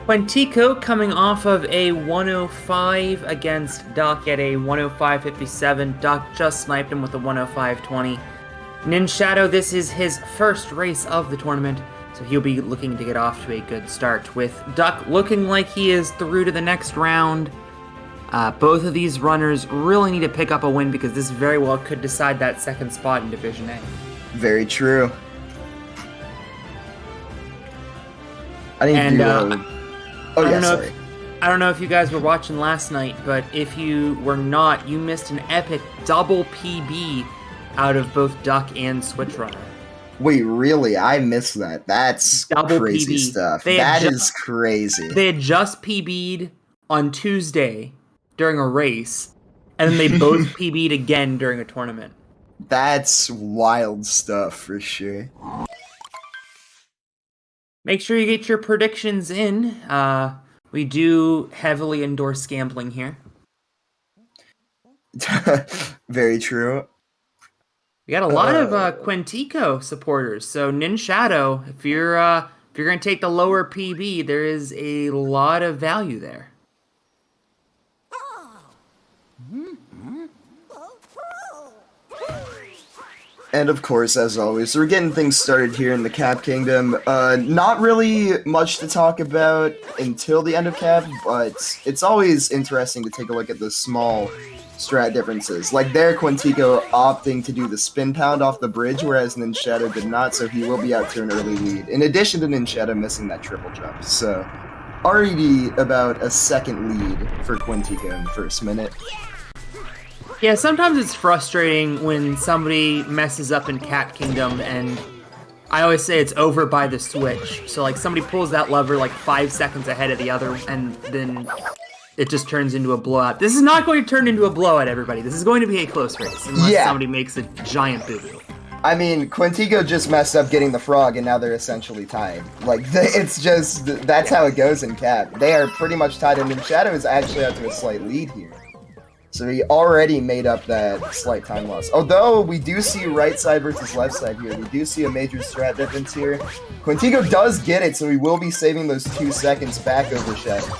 Quentiko coming off of a 105 against Duck at a 105.57. Duck just sniped him with a 105.20. Ninshado, this is his first race of the tournament, so he'll be looking to get off to a good start, with Duck looking like he is through to the next round. Both of these runners really need to pick up a win because this very well could decide that second spot in Division A. Very true. I don't know if you guys were watching last night, but if you were not, you missed an epic double PB out of both Duck and Switch Runner. Wait, really? I missed that. That's double crazy PB. stuff. That is crazy. They had just PB'd on Tuesday during a race, and then they both PB'd again during a tournament. That's wild stuff for sure. Make sure you get your predictions in. We do heavily endorse gambling here. Very true. We got a lot of Quentiko supporters. So Ninshado, if you're gonna take the lower PB, there is a lot of value there. And of course, as always, we're getting things started here in the Cap Kingdom. Not really much to talk about until the end of Cap, but it's always interesting to take a look at the small strat differences. Like there, Quentiko opting to do the spin pound off the bridge, whereas Ninshado did not, so he will be out to an early lead. In addition to Ninshado missing that triple jump, so already about a second lead for Quentiko in the first minute. Yeah, sometimes it's frustrating when somebody messes up in Cat Kingdom, and I always say it's over by the switch. So, like, somebody pulls that lever, like, 5 seconds ahead of the other, and then it just turns into a blowout. This is not going to turn into a blowout, everybody. This is going to be a close race, unless somebody makes a giant boo-boo. I mean, Quentiko just messed up getting the frog, and now they're essentially tied. Like, it's just, that's how it goes in Cap. They are pretty much tied, and Ninshado is actually out to a slight lead here. So he already made up that slight time loss. Although we do see right side versus left side here. We do see a major strat difference here. Quentiko does get it, so he will be saving those 2 seconds back over Shadow.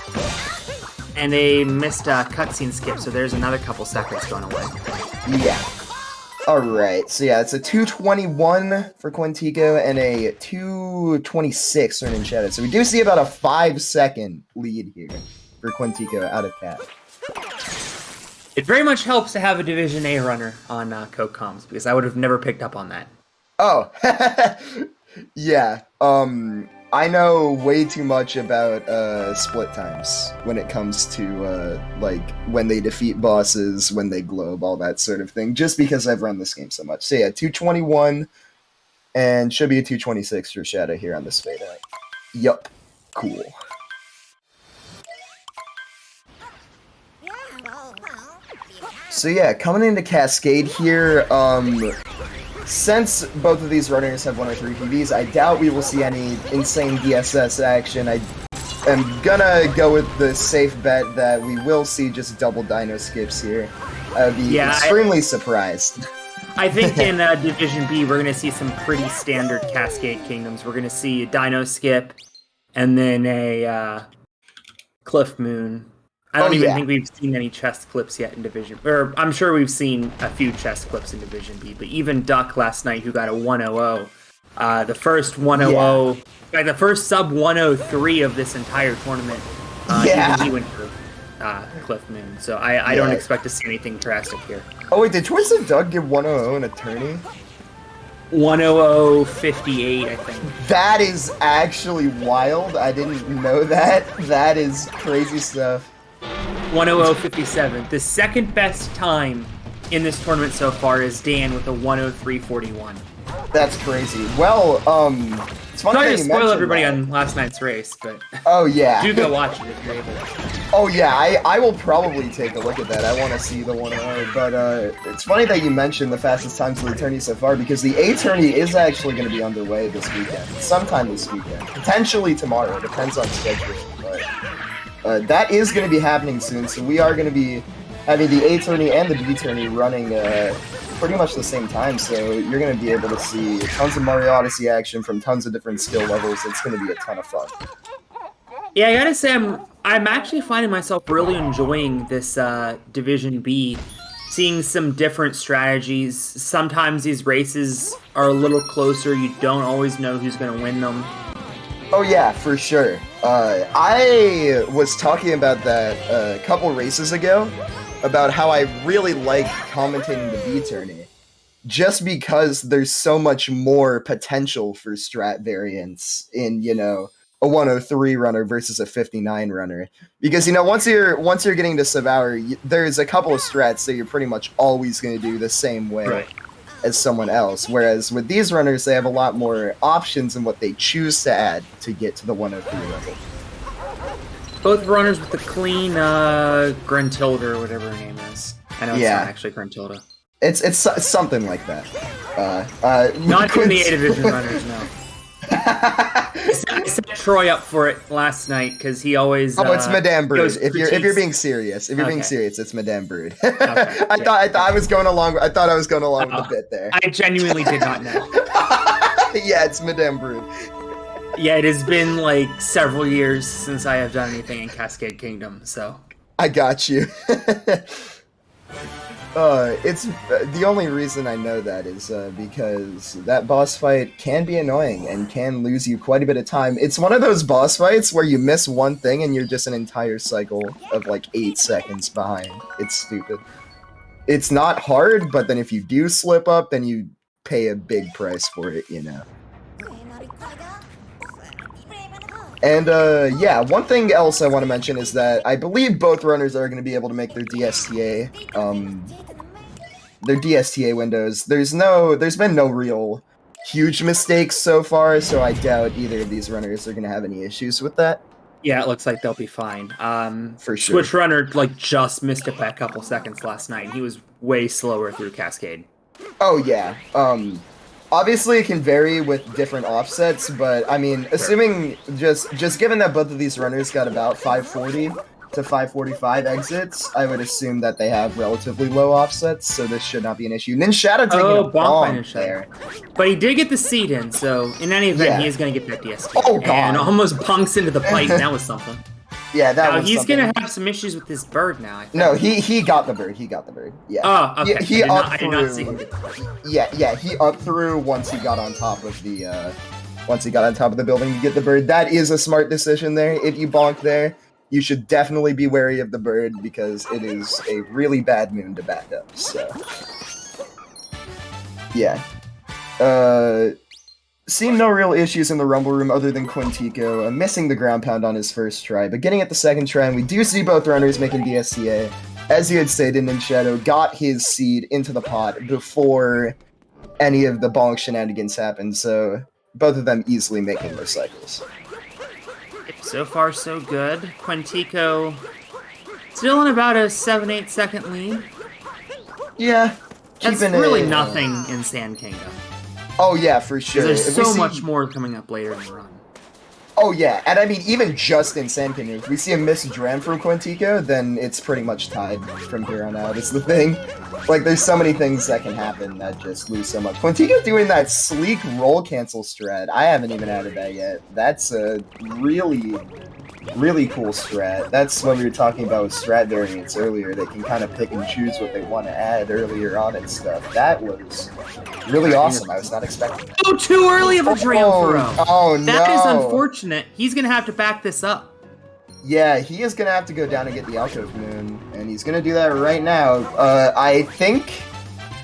And a missed cutscene skip, so there's another couple seconds going away. Yeah. Alright, so yeah, it's a 2:21 for Quentiko and a 2:26 for Ninshado. So we do see about a 5-second lead here for Quentiko out of Cap. It very much helps to have a Division A runner on Coke Comms, because I would have never picked up on that. Oh, yeah. I know way too much about split times when it comes to like when they defeat bosses, when they globe, all that sort of thing, just because I've run this game so much. So yeah, 2:21 and should be a 2:26 for Shadow here on this fade out. Yup. Cool. So yeah, coming into Cascade here, since both of these runners have 103 PBs, I doubt we will see any insane DSS action. I am gonna go with the safe bet that we will see just double dino skips here. I'd be extremely surprised. I think in Division B, we're gonna see some pretty standard Cascade Kingdoms. We're gonna see a dino skip, and then a Cliff Moon. I don't even think we've seen any chest clips yet in Division, or I'm sure we've seen a few chest clips in Division B, but even Duck last night, who got a 100, the first 100, like the first sub 103 of this entire tournament, even he went for Cliff Moon, so I don't expect to see anything drastic here. Oh wait, did Twisted Doug give 100 an attorney? 100.58, I think. That is actually wild. I didn't know that. That is crazy stuff. 100.57. The second best time in this tournament so far is Dan with a 103.41. That's crazy. Well, it's funny Sorry that to you spoil everybody that. on last night's race, but do go watch it if you're able. Oh yeah, I will probably take a look at that. I want to see the 100, but it's funny that you mentioned the fastest times of the tourney so far, because the A tourney is actually going to be underway this weekend, sometime this weekend, potentially tomorrow. Depends on schedule, but that is going to be happening soon. So we are going to be having the A tourney and the B tourney running pretty much the same time, so you're going to be able to see tons of Mario Odyssey action from tons of different skill levels. It's going to be a ton of fun. Yeah, I gotta say, I'm actually finding myself really enjoying this Division B, seeing some different strategies. Sometimes these races are a little closer. You don't always know who's gonna win them. Oh yeah, for sure. I was talking about that a couple races ago, about how I really like commentating the B tourney, just because there's so much more potential for strat variance in, a 103 runner versus a 59 runner. Because once you're getting to sub-hour, there's a couple of strats that you're pretty much always going to do the same way. Right. As someone else, whereas with these runners, they have a lot more options in what they choose to add to get to the 103 level. Both runners with the clean Gruntilda or whatever her name is. I know it's not actually Gruntilda. It's something like that. Not in the A Division runners, no. I set Troy up for it last night because he always. Oh, it's Madame Brood. If you're being serious, it's Madame Brood. Okay, I thought I was going along. I thought I was going along with the bit there. I genuinely did not know. Yeah, it's Madame Brood. Yeah, it has been like several years since I have done anything in Cascade Kingdom, so. I got you. It's the only reason I know that is because that boss fight can be annoying and can lose you quite a bit of time. It's one of those boss fights where you miss one thing and you're just an entire cycle of like 8 seconds behind. It's stupid. It's not hard, but then if you do slip up, then you pay a big price for it, And yeah, one thing else I want to mention is that I believe both runners are going to be able to make their DSTA windows. There's been no real huge mistakes so far, so I doubt either of these runners are going to have any issues with that. Yeah, it looks like they'll be fine. For sure. Switch runner just missed it by a couple seconds last night. He was way slower through Cascade. Oh yeah. Obviously, it can vary with different offsets, but I mean, assuming just given that both of these runners got about 540 to 545 exits, I would assume that they have relatively low offsets, so this should not be an issue. Ninshado taking a bomb there. But he did get the seed in, so in any event, he is going to get that DST. Oh, God. And almost bunks into the bite, and that was something. Yeah, that was he's something. going to have some issues with this bird now, I think. No, he got the bird. He got the bird. Yeah. Oh, okay. I did not see him. Yeah, he up through once he got on top of the building to get the bird. That is a smart decision there. If you bonk there, you should definitely be wary of the bird because it is a really bad moon to back up. So, yeah. Seeing no real issues in the Rumble Room other than Quentiko missing the ground pound on his first try, but getting at the second try, and we do see both runners making DSTA. As you had stated, Ninshado got his seed into the pot before any of the bonk shenanigans happened, so both of them easily making their cycles. So far, so good. Quentiko still in about a 7-8 second lead. Yeah. That's really nothing in Sand Kingdom. Oh yeah, for sure. There's so much more coming up later in the run. Oh yeah, and I mean, even just in Sand Kingdom, if we see a missed dram from Quentiko, then it's pretty much tied from here on out. It's the thing. Like, there's so many things that can happen that just lose so much. Quentiko doing that sleek roll cancel strat. I haven't even added that yet. That's a really, really cool strat. That's what we were talking about with strat variants earlier. They can kind of pick and choose what they want to add earlier on and stuff. That was really awesome. I was not expecting that. Oh, too early of a dram throw. Oh, no. That is unfortunate. He's going to have to back this up. Yeah, he is going to have to go down and get the Alcove Moon, and he's going to do that right now. I think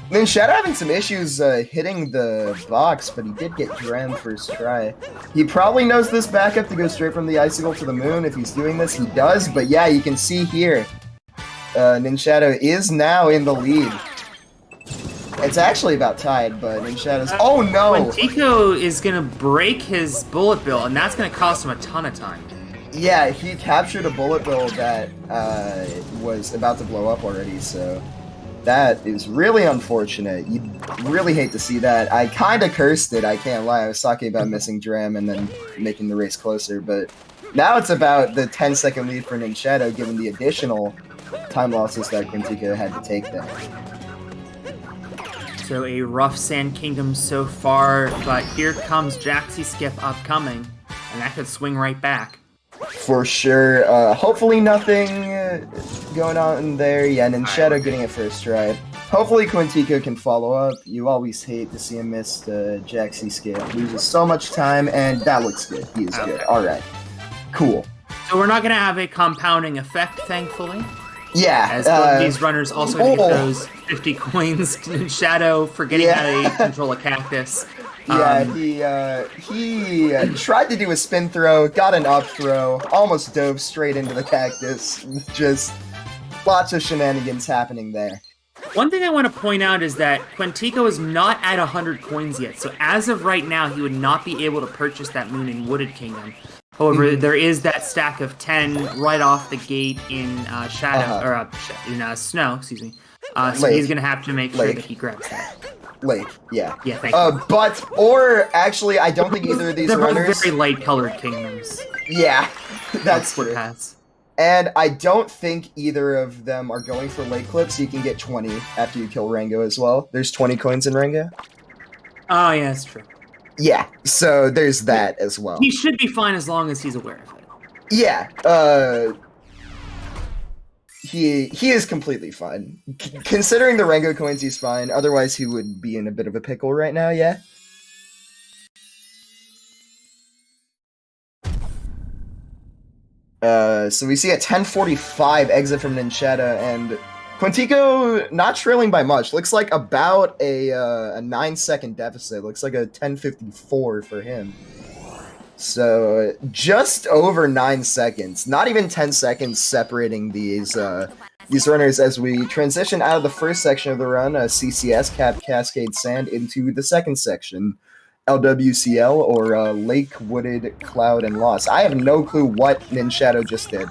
Ninshado having some issues hitting the box, but he did get drammed first try. He probably knows this backup to go straight from the Icicle to the Moon. If he's doing this, he does, but yeah, you can see here, Ninshado is now in the lead. It's actually about tied, but Ninshado's... Oh, no! Quentiko is going to break his bullet bill, and that's going to cost him a ton of time. Yeah, he captured a bullet bill that was about to blow up already, so that is really unfortunate. You really hate to see that. I kind of cursed it, I can't lie. I was talking about missing Dram and then making the race closer, but now it's about the 10-second lead for Ninshado, given the additional time losses that Quentiko had to take there. So a rough Sand Kingdom so far, but here comes Jaxie Skip upcoming, and that could swing right back. For sure. Hopefully nothing going on there. Yeah, Ninshado getting it first try. Hopefully Quentiko can follow up. You always hate to see him miss the Jaxie skip. Loses so much time, and that looks good. He is good. Alright. Cool. So we're not going to have a compounding effect, thankfully. Yeah. As these runners also going to get those 50 coins to Ninshado for getting how to control a cactus. Yeah, he tried to do a spin throw, got an up throw, almost dove straight into the cactus. Just lots of shenanigans happening there. One thing I want to point out is that Quentiko is not at 100 coins yet, so as of right now, he would not be able to purchase that moon in Wooded Kingdom. However, there is that stack of 10 right off the gate in in snow, excuse me. So he's going to have to make sure that he grabs that. Lake, yeah. Yeah, thank you. Or actually, I don't think either of these runners... They're both very light-colored kingdoms. Yeah, that's true. Paths. And I don't think either of them are going for lake clips. You can get 20 after you kill Rango as well. There's 20 coins in Rango. Oh, yeah, that's true. Yeah, so there's that as well. He should be fine as long as he's aware of it. Yeah, he is completely fine. Considering the Rango coins, he's fine. Otherwise, he would be in a bit of a pickle right now, yeah? So we see a 10:45 exit from Ninshado, and Quentiko not trailing by much. Looks like about a 9-second deficit. Looks like a 10:54 for him. So just over 9 seconds. Not even 10 seconds separating these runners as we transition out of the first section of the run, CCS, Cap Cascade Sand, into the second section. LWCL, or Lake Wooded Cloud and Loss. I have no clue what Ninshado just did.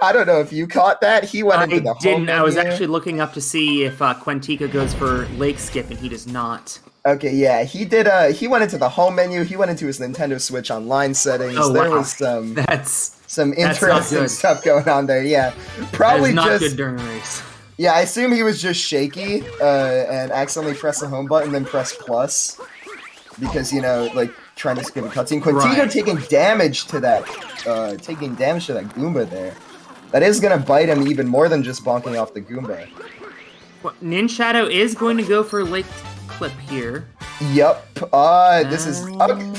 I don't know if you caught that. He went into the home menu. I was actually looking up to see if Quentiko goes for Lake Skip, and he does not. Okay, yeah, he did. He went into the home menu. He went into his Nintendo Switch Online settings. There was some interesting stuff going on there. Yeah, probably not just good during a race. Yeah, I assume he was just shaky and accidentally pressed the home button, then pressed plus because like trying to skip a cutscene. Quentiko taking damage to that, Goomba there. That is gonna bite him even more than just bonking off the Goomba. Well, Ninshado is going to go for Lake Clip here. Yep. This is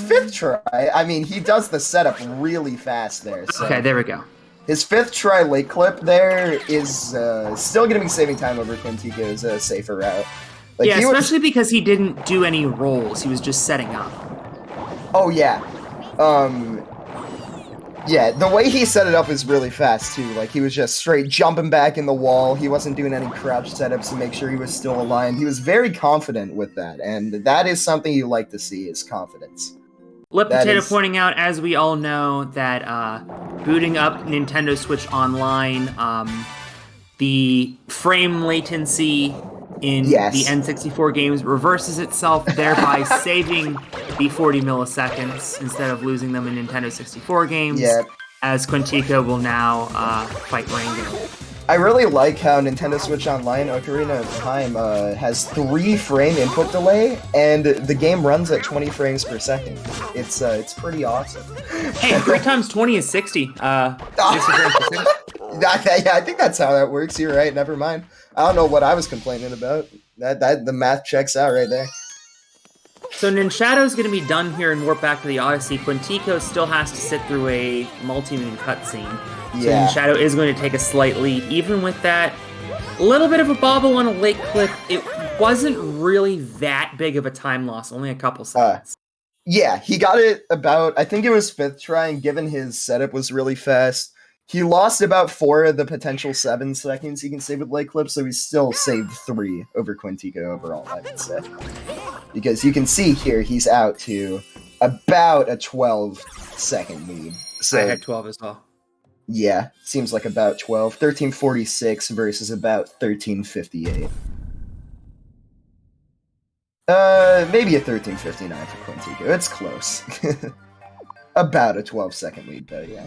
fifth try. I mean, he does the setup really fast there. So. Okay, there we go. His fifth try lake clip there is still going to be saving time over Quentiko's safer route. Like, yeah, especially because he didn't do any rolls. He was just setting up. Oh, yeah. Yeah, the way he set it up is really fast, too. Like, he was just straight jumping back in the wall. He wasn't doing any crouch setups to make sure he was still aligned. He was very confident with that, and that is something you like to see, is confidence. Lip Potato pointing out, as we all know, that booting up Nintendo Switch Online, the frame latency in the N64 games reverses itself, thereby saving the 40 milliseconds instead of losing them in Nintendo 64 games, as Quentiko will now fight Rango. I really like how Nintendo Switch Online Ocarina of Time has 3-frame input delay, and the game runs at 20 frames per second. It's pretty awesome. Hey, 3 times 20 is 60. 60 frames per second. Yeah, I think that's how that works. You're right. Never mind. I don't know what I was complaining about. That the math checks out right there. So Ninshado's going to be done here and warp back to the Odyssey. Quentiko still has to sit through a multi-moon cutscene. So Ninshado is going to take a slight lead. Even with that, a little bit of a bobble on a lake clip, it wasn't really that big of a time loss, only a couple seconds. Yeah, he got it about, I think it was 5th try, and given his setup was really fast, he lost about 4 of the potential 7 seconds he can save with lake clip, so he still saved 3 over Quentiko overall, I would say. Because you can see here, he's out to about a 12-second lead. So, I had 12 as well. Yeah, seems like about 12. 1346 versus about 1358. Maybe a 1359 for Quentiko. It's close. About a 12-second lead, though, yeah.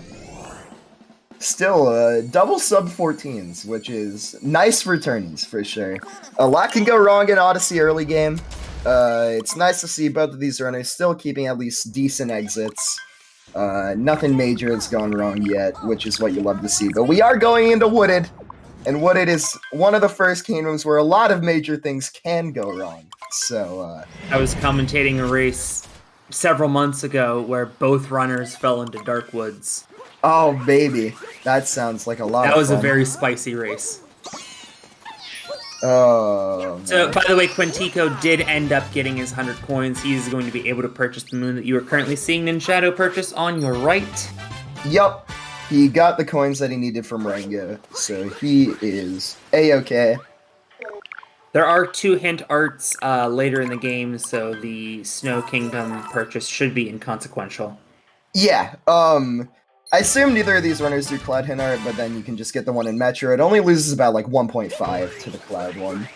Still, double sub-14s, which is nice for turnies, for sure. A lot can go wrong in Odyssey early game. It's nice to see both of these runners still keeping at least decent exits. Nothing major has gone wrong yet, which is what you love to see. But we are going into Wooded, and Wooded is one of the first kingdoms where a lot of major things can go wrong. So, I was commentating a race several months ago where both runners fell into dark woods. Oh, baby. That sounds like a lot of fun. That was a very spicy race. Oh, man. So, by the way, Quentiko did end up getting his 100 coins. He's going to be able to purchase the moon that you are currently seeing Ninshado purchase on your right. Yup. He got the coins that he needed from Rango, so he is A-okay. There are 2 hint arts later in the game, so the Snow Kingdom purchase should be inconsequential. Yeah, I assume neither of these runners do Cloud hint art, but then you can just get the one in Metro. It only loses about like 1.5 to the Cloud one.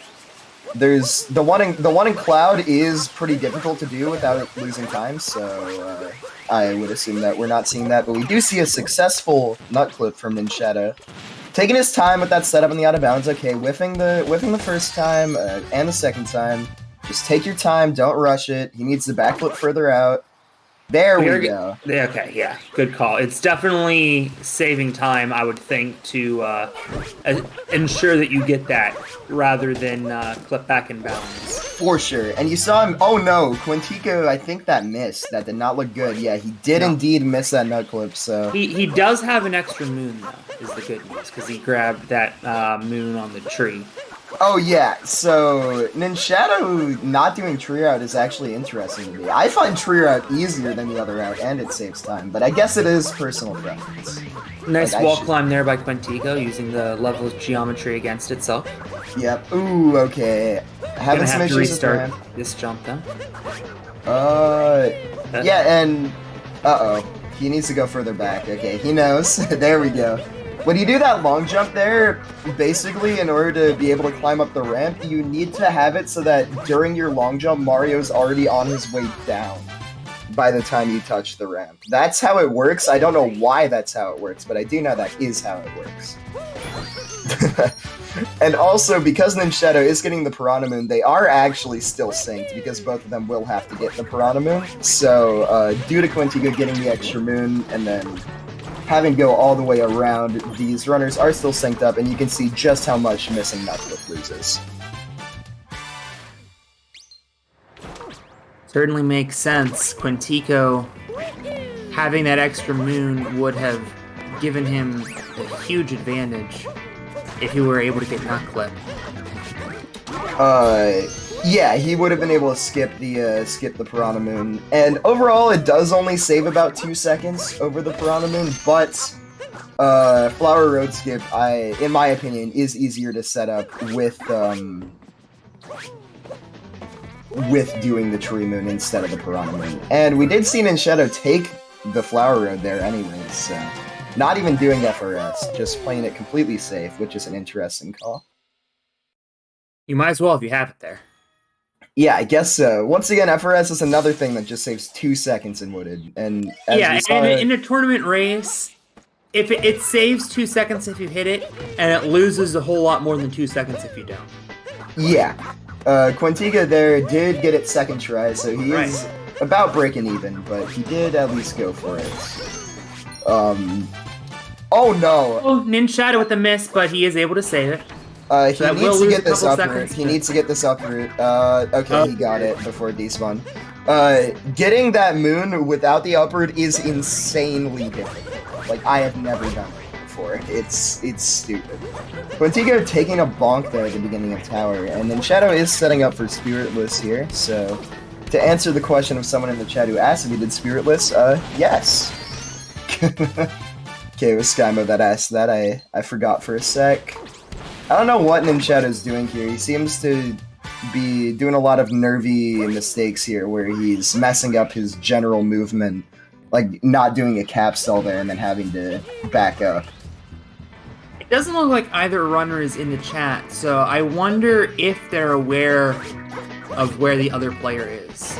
There's the one in Cloud is pretty difficult to do without losing time, so I would assume that we're not seeing that, but we do see a successful nut clip from Ninshado. Taking his time with that setup in the out of bounds, okay, whiffing the first time and the second time. Just take your time, don't rush it. He needs the backflip further out. There we go. Okay, yeah, good call. It's definitely saving time, I would think, to ensure that you get that rather than clip back in bounds. For sure. And you saw him. Oh no, Quentiko, I think that missed. That did not look good. Yeah, he did indeed miss that nut clip. So he does have an extra moon though, is the good news, because he grabbed that moon on the tree. Oh yeah, so Ninshado not doing tree route is actually interesting to me. I find tree route easier than the other route, and it saves time, but I guess it is personal preference. Nice wall climb there by Quentiko, using the level of geometry against itself. Yep. Ooh, okay. Having some issues with restart this jump though. Yeah, and he needs to go further back. Okay, he knows. There we go. When you do that long jump there, basically, in order to be able to climb up the ramp, you need to have it so that during your long jump, Mario's already on his way down by the time you touch the ramp. That's how it works. I don't know why that's how it works, but I do know that is how it works. And also, because Ninshado is getting the Piranha Moon, they are actually still synced, because both of them will have to get the Piranha Moon. So, due to Quentiko getting the extra moon, and then having to go all the way around, these runners are still synced up, and you can see just how much missing Nutflip loses. Certainly makes sense. Quentiko having that extra moon would have given him a huge advantage if he were able to get Nutclip. Yeah, he would have been able to skip the Piranha Moon. And overall, it does only save about 2 seconds over the Piranha Moon, but Flower Road Skip, in my opinion, is easier to set up with doing the Tree Moon instead of the Piranha Moon. And we did see Ninshado take the Flower Road there anyways, so not even doing FRS, just playing it completely safe, which is an interesting call. You might as well if you have it there. Yeah, I guess so. Once again, FRS is another thing that just saves 2 seconds in Wooded. And in a tournament race, if it saves 2 seconds if you hit it, and it loses a whole lot more than 2 seconds if you don't. Yeah. Quentiko there did get it second try, so he is about breaking even, but he did at least go for it. Oh no! Oh, Ninshado with the miss, but he is able to save it. He needs to get this uproot. He needs to get this uproot. Okay, he got it before despawn. Getting that moon without the uproot is insanely difficult. Like, I have never done it before. It's stupid. Quentiko taking a bonk there at the beginning of tower, and then Shadow is setting up for Spiritless here, so to answer the question of someone in the chat who asked if he did Spiritless, yes. Okay, it was Skymo that asked that. I forgot for a sec. I don't know what Ninshado's doing here. He seems to be doing a lot of nervy mistakes here, where he's messing up his general movement, like not doing a cap stall there and then having to back up. It doesn't look like either runner is in the chat, so I wonder if they're aware of where the other player is.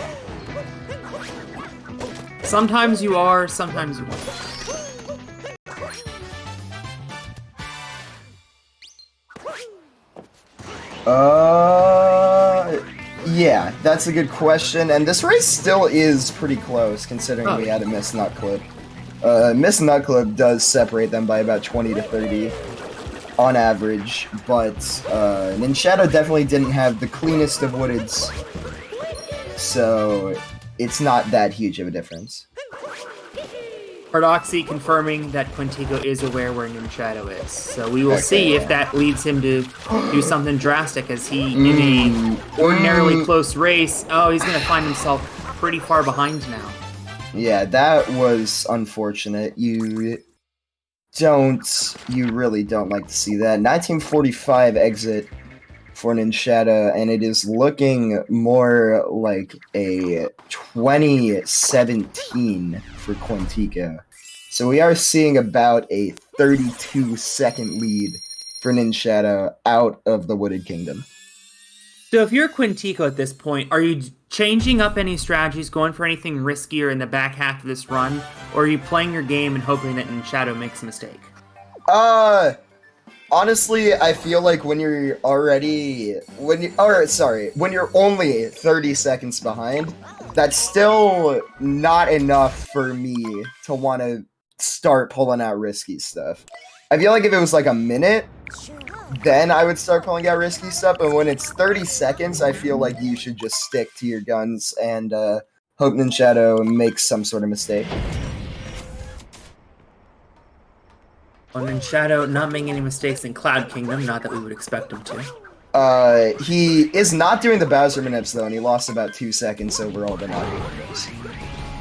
Sometimes you are, sometimes you aren't. Yeah, that's a good question, and this race still is pretty close, considering we had a missed nut clip. Miss Nut Club does separate them by about 20 to 30 on average, but Ninshado definitely didn't have the cleanest of woodeds, so it's not that huge of a difference. Paradoxy confirming that Quentiko is aware where Ninshado is. So we will see if that leads him to do something drastic, as he, in a ordinarily close race, he's going to find himself pretty far behind now. Yeah, that was unfortunate. You really don't like to see that. 1945 exit for Ninshado, and it is looking more like a 2017 for Quentiko. So we are seeing about a 32-second lead for Ninshado out of the Wooded Kingdom. So if you're Quentiko at this point, are you changing up any strategies, going for anything riskier in the back half of this run, or are you playing your game and hoping that Ninshado makes a mistake? Honestly, I feel like when you're only 30 seconds behind, that's still not enough for me to want to start pulling out risky stuff. I feel like if it was like a minute, then I would start pulling out risky stuff, but when it's 30 seconds, I feel like you should just stick to your guns and hope Ninshado makes some sort of mistake. Well, Ninshado not making any mistakes in Cloud Kingdom, not that we would expect him to. He is not doing the Bowser Manips, though, and he lost about 2 seconds overall to not doing those.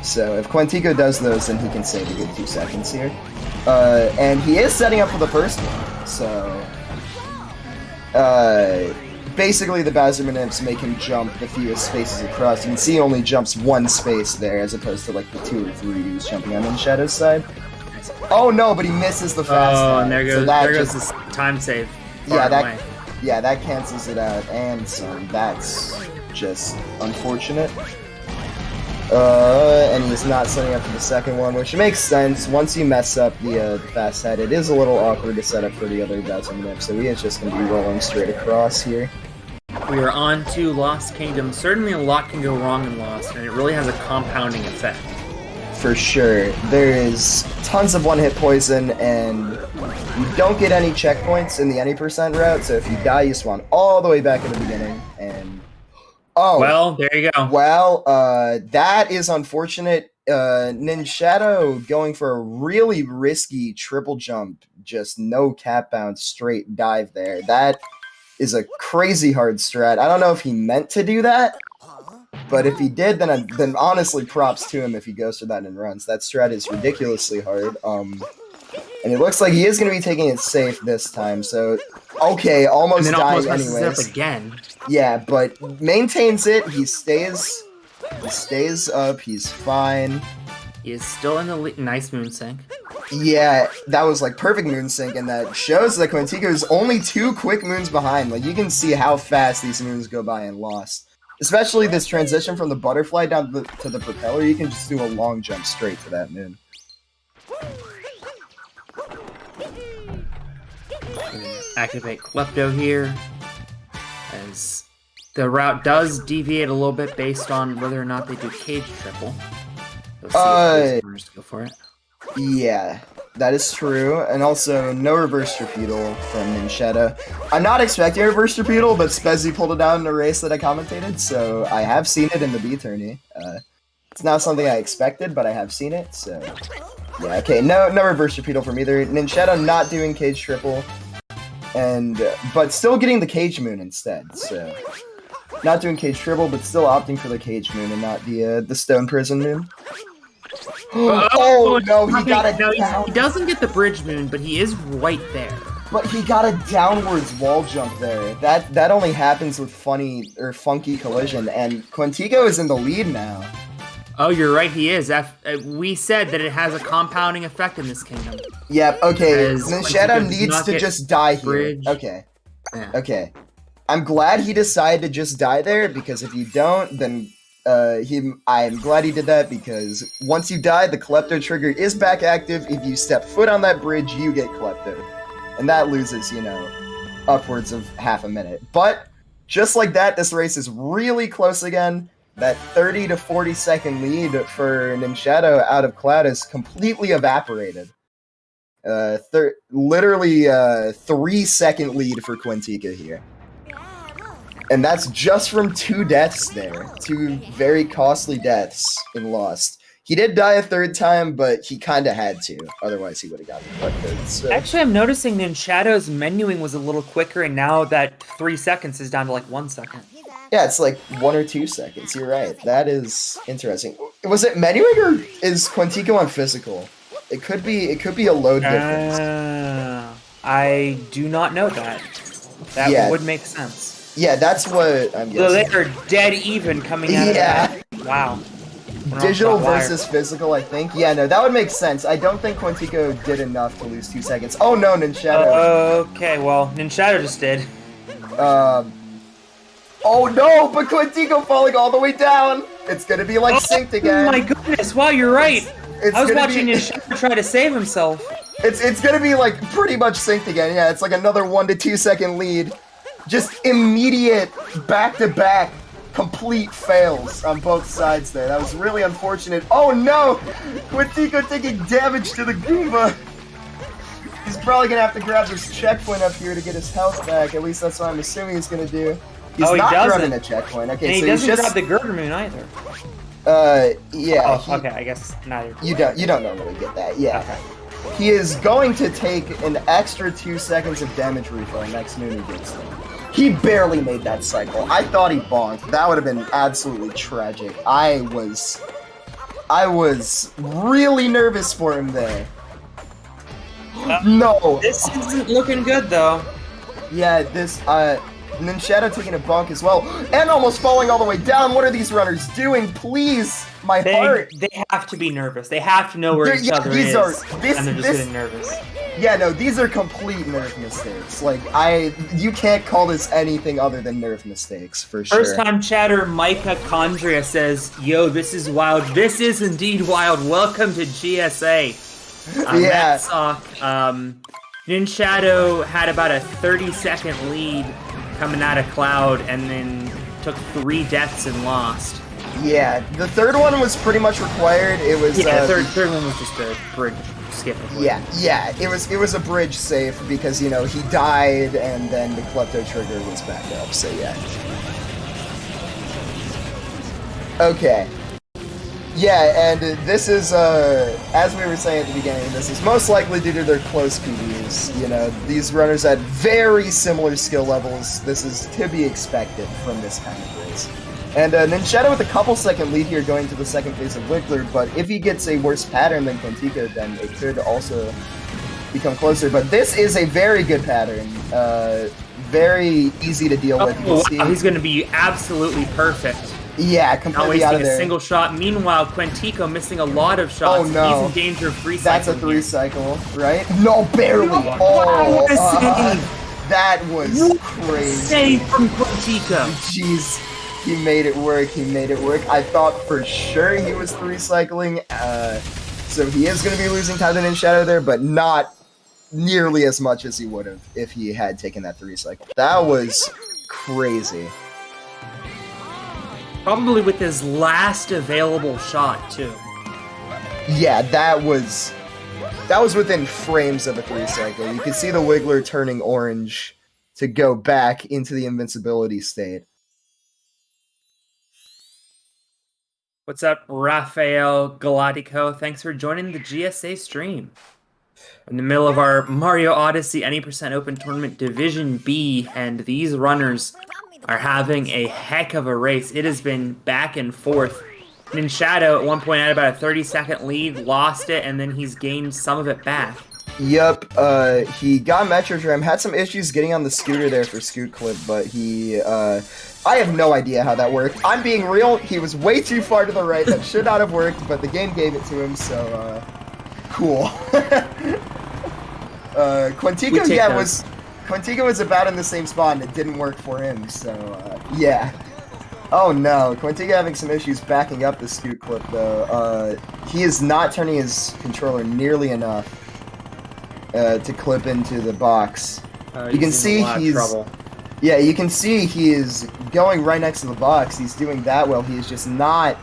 So if Quentiko does those, then he can save a good 2 seconds here. And he is setting up for the first one, so... basically the Bowser Manips make him jump the fewest spaces across. You can see he only jumps 1 space there, as opposed to like the 2 or 3 he was jumping on Ninshado's side. Oh no, but he misses the fast time. And there goes, so goes this time save. Yeah, that cancels it out, and so that's just unfortunate. And he's not setting up for the second one, which makes sense. Once you mess up the fast head, it is a little awkward to set up for the other Bowser Manip, so he is just going to be rolling straight across here. We are on to Lost Kingdom. Certainly a lot can go wrong in Lost, and it really has a compounding effect. For sure. There is tons of one-hit poison, and you don't get any checkpoints in the any percent route, so if you die, you spawn all the way back in the beginning, and... Oh. Well, there you go. Well, that is unfortunate. Ninshado going for a really risky triple jump, just no cap bounce, straight dive there. That is a crazy hard strat. I don't know if he meant to do that, but if he did, then honestly props to him if he goes for that and runs. That strat is ridiculously hard. And it looks like he is going to be taking it safe this time, so... Okay, almost dying anyways. Again. Yeah, but maintains it. He stays up. He's fine. He is still in the lead. Nice moonsync. Yeah, that was like perfect moonsync, and that shows that Quentiko is only 2 quick moons behind. Like, you can see how fast these moons go by in Lost. Especially this transition from the butterfly down to the propeller. You can just do a long jump straight to that moon. Activate Klepto here, as the route does deviate a little bit based on whether or not they do cage triple. Let's go for it. Yeah, that is true, and also no reverse repeatal from Ninshado. I'm not expecting a reverse repeatal, but Spezzy pulled it down in a race that I commentated, so I have seen it in the B tourney. It's not something I expected, but I have seen it, so yeah. Okay, no reverse repeatal from either. Ninshado not doing cage triple. But still getting the Cage Moon instead, so... Not doing Cage Triple, but still opting for the Cage Moon and not the Stone Prison Moon. Oh, no, he got a down... He doesn't get the Bridge Moon, but he is right there. But he got a downwards wall jump there. That only happens with funky collision, and Quentiko is in the lead now. Oh, you're right, he is. We said that it has a compounding effect in this kingdom. Yep, okay. Ninshado needs to just die here. Bridge. Okay. Yeah. Okay. I'm glad he decided to just die there, because if you don't, then I'm glad he did that, because once you die, the Klepto trigger is back active. If you step foot on that bridge, you get Klepto. And that loses, upwards of half a minute. But, just like that, this race is really close again. That 30 to 40 second lead for Ninshado out of Cloud is completely evaporated. Literally 3 second lead for Quentiko here. And that's just from 2 deaths there. 2 very costly deaths in Lost. He did die a 3rd time, but he kind of had to. Otherwise, he would have gotten fucked. So. Actually, I'm noticing Ninshado's menuing was a little quicker, and now that 3 seconds is down to like 1 second. Yeah, it's like 1 or 2 seconds. You're right. That is interesting. Was it menuing or is Quentiko on physical? It could be a load difference. I do not know that. That would make sense. Yeah, that's what I'm guessing. So they are dead even coming out of that. Wow. Digital versus physical, I think. Yeah, no, that would make sense. I don't think Quentiko did enough to lose 2 seconds. Oh no, Ninshado. Okay, well, Ninshado just did. Oh no, but Quentiko falling all the way down. It's gonna be like synced again. Oh my goodness! Wow, you're right. I was watching Ninshado try to save himself. It's gonna be like pretty much synced again. Yeah, it's like another 1 to 2 second lead. Just immediate back-to-back complete fails on both sides there. That was really unfortunate. Oh no! Quentiko taking damage to the Goomba. He's probably gonna have to grab this checkpoint up here to get his health back. At least that's what I'm assuming he's gonna do. He's not grabbing a checkpoint. Okay, and he so doesn't he's grab the Girder Moon either. Yeah. Oh, okay, I guess neither. You don't normally get that. Yeah. Okay. He is going to take an extra 2 seconds of damage refill next moon he gets there. He barely made that cycle. I thought he bonked. That would have been absolutely tragic. I was really nervous for him there. No. This isn't looking good though. Yeah, this Ninshado taking a bonk as well, and almost falling all the way down. What are these runners doing? Please, my heart. They have to be nervous. They have to know where each other is, and they're just getting nervous. Yeah, no, these are complete nerve mistakes. Like, you can't call this anything other than nerve mistakes, for sure. First time chatter, Micah Condria says, yo, this is wild. This is indeed wild. Welcome to GSA. Yeah. Ninshado had about a 30-second lead coming out of Cloud, and then took 3 deaths and lost. Yeah, the 3rd one was pretty much required. It was the third one was just a bridge skip. Yeah, it was a bridge safe because he died and then the Klepto trigger was back up. So yeah. Okay. Yeah, and this is, as we were saying at the beginning, this is most likely due to their close PBs. These runners had very similar skill levels. This is to be expected from this kind of race. And Ninshado with a couple second lead here going to the second phase of Wiggler, but if he gets a worse pattern than Quentiko, then it could also become closer. But this is a very good pattern. Very easy to deal with. Wow, he's going to be absolutely perfect. Yeah, completely out of there. A single shot. Meanwhile, Quentiko missing a lot of shots. Oh no. He's in danger of 3 That's cycling. A 3 cycle, right? No, barely. Oh, that was crazy. Save from Quentiko. Jeez, he made it work. I thought for sure he was 3 cycling. So he is going to be losing time to Ninshado there, but not nearly as much as he would have if he had taken that 3 cycle. That was crazy. Probably with his last available shot, too. Yeah, that was within frames of a 3 cycle. You could see the Wiggler turning orange to go back into the invincibility state. What's up, Rafael Galatico? Thanks for joining the GSA stream. In the middle of our Mario Odyssey Any % Open Tournament Division B, and these runners are having a heck of a race. It has been back and forth. Ninshado at one point had about a 30-second lead, lost it, and then he's gained some of it back. Yep, he got Metro Tram, had some issues getting on the scooter there for Scoot Clip, but he, I have no idea how that worked. I'm being real, he was way too far to the right, that should not have worked, but the game gave it to him, so, cool. Quentiko was about in the same spot and it didn't work for him, so, yeah. Oh no, Quentiko having some issues backing up the Scoot Clip, though. He is not turning his controller nearly enough to clip into the box. You can see Yeah, you can see he is going right next to the box. He's doing that well. He is just not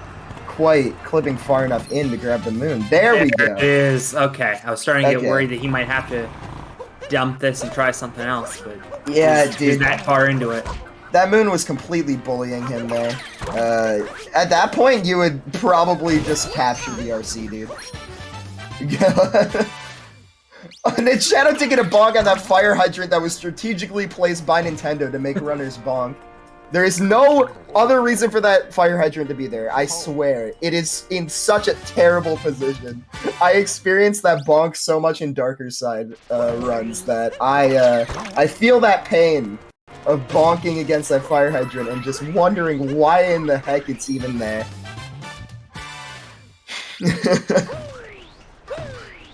quite clipping far enough in to grab the moon. There we go. There it is. Okay, I was starting to get worried that he might have to dump this and try something else, but yeah, he's that far into it. That moon was completely bullying him there. At that point, you would probably just capture the RC, dude. Ninshado taking a bonk on that fire hydrant that was strategically placed by Nintendo to make runners bonk. There is no other reason for that fire hydrant to be there, I swear. It is in such a terrible position. I experienced that bonk so much in Darker Side runs that I feel that pain of bonking against that fire hydrant and just wondering why in the heck it's even there.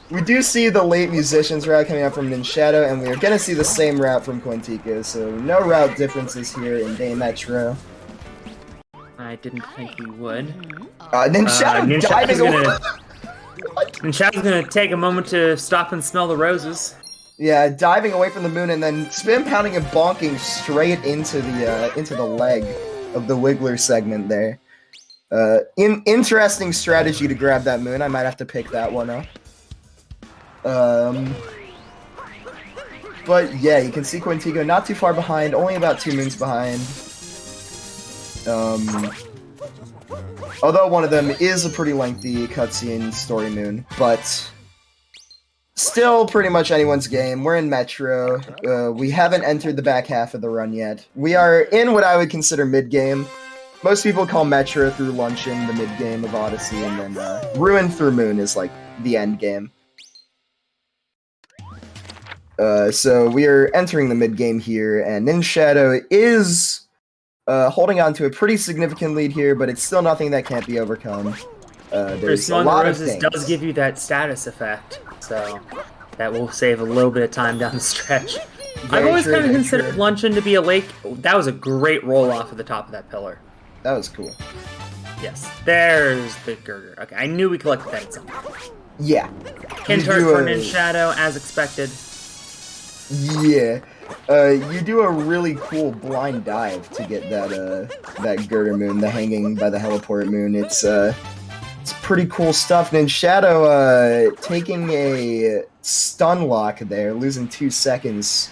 We do see the late musicians route coming out from Ninshado, and we are going to see the same route from Quentiko, so no route differences here in Day Metro. I didn't think we would. Ninshado diving away. Ninshado's going to take a moment to stop and smell the roses. Yeah, diving away from the moon and then spin pounding and bonking straight into the leg of the Wiggler segment there. Interesting strategy to grab that moon. I might have to pick that one up. But yeah, you can see Quentiko not too far behind, only about 2 moons behind. Although one of them is a pretty lengthy cutscene story moon, but still pretty much anyone's game. We're in Metro. We haven't entered the back half of the run yet. We are in what I would consider mid-game. Most people call Metro through Luncheon the mid-game of Odyssey, and then Ruin through Moon is like the end game. So we are entering the mid-game here, and Ninshado is holding on to a pretty significant lead here, but it's still nothing that can't be overcome. There's a lot of things. Does give you that status effect, so that will save a little bit of time down the stretch. I've always kind of considered Luncheon to be a lake. That was a great roll off of the top of that pillar. That was cool. Yes, there's the girder. Okay, I knew we collected that at some point. Yeah. Hintart for Ninshado, as expected. Yeah. You do a really cool blind dive to get that girder moon, the hanging by the heliport moon. It's pretty cool stuff. Ninshado taking a stun lock there, losing 2 seconds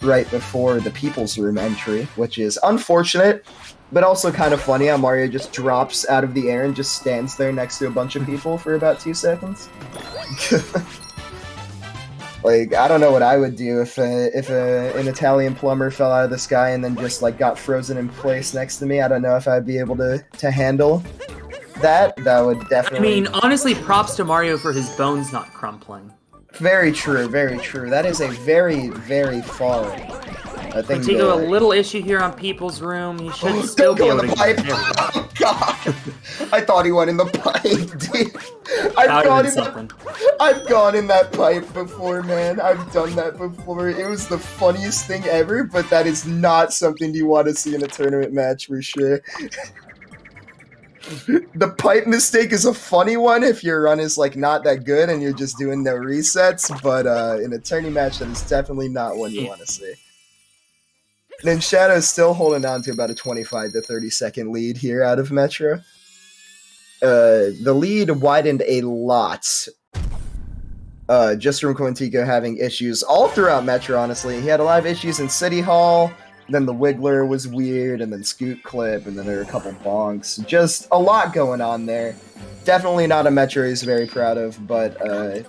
right before the People's Room entry, which is unfortunate, but also kind of funny how Mario just drops out of the air and just stands there next to a bunch of people for about 2 seconds. Like, I don't know what I would do if an Italian plumber fell out of the sky and then just, like, got frozen in place next to me. I don't know if I'd be able to handle that. That would definitely... I mean, honestly, props to Mario for his bones not crumpling. Very true, very true. That is a very, very far thing. Quentiko, a little issue here on People's Room. He should still be able to get in the pipe. Oh, God. I thought he went in the pipe, dude. I've gone in that pipe before, man. I've done that before. It was the funniest thing ever, but that is not something you want to see in a tournament match for sure. The pipe mistake is a funny one if your run is like not that good and you're just doing no resets, but in a tourney match, that is definitely not one you want to see. Ninshado is still holding on to about a 25 to 30 second lead here out of Metro. The lead widened a lot. Just from Quentiko having issues all throughout Metro, honestly. He had a lot of issues in City Hall, then the Wiggler was weird, and then Scoot Clip, and then there were a couple bonks. Just a lot going on there. Definitely not a Metro he's very proud of, but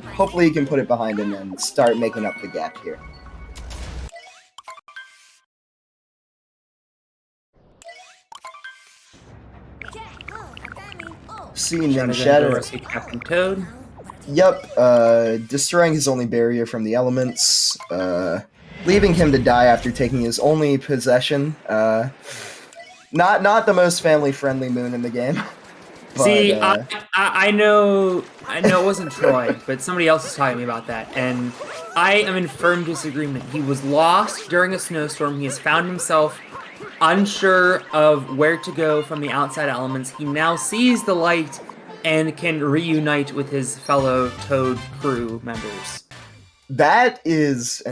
hopefully he can put it behind him and start making up the gap here. Seeing Ninshado. Captain Toad. Yep, destroying his only barrier from the elements, leaving him to die after taking his only possession. Not the most family-friendly moon in the game. But, see, I know it wasn't Troy, but somebody else was talking to me about that, and I am in firm disagreement. He was lost during a snowstorm. He has found himself unsure of where to go from the outside elements. He now sees the light and can reunite with his fellow Toad crew members. That is a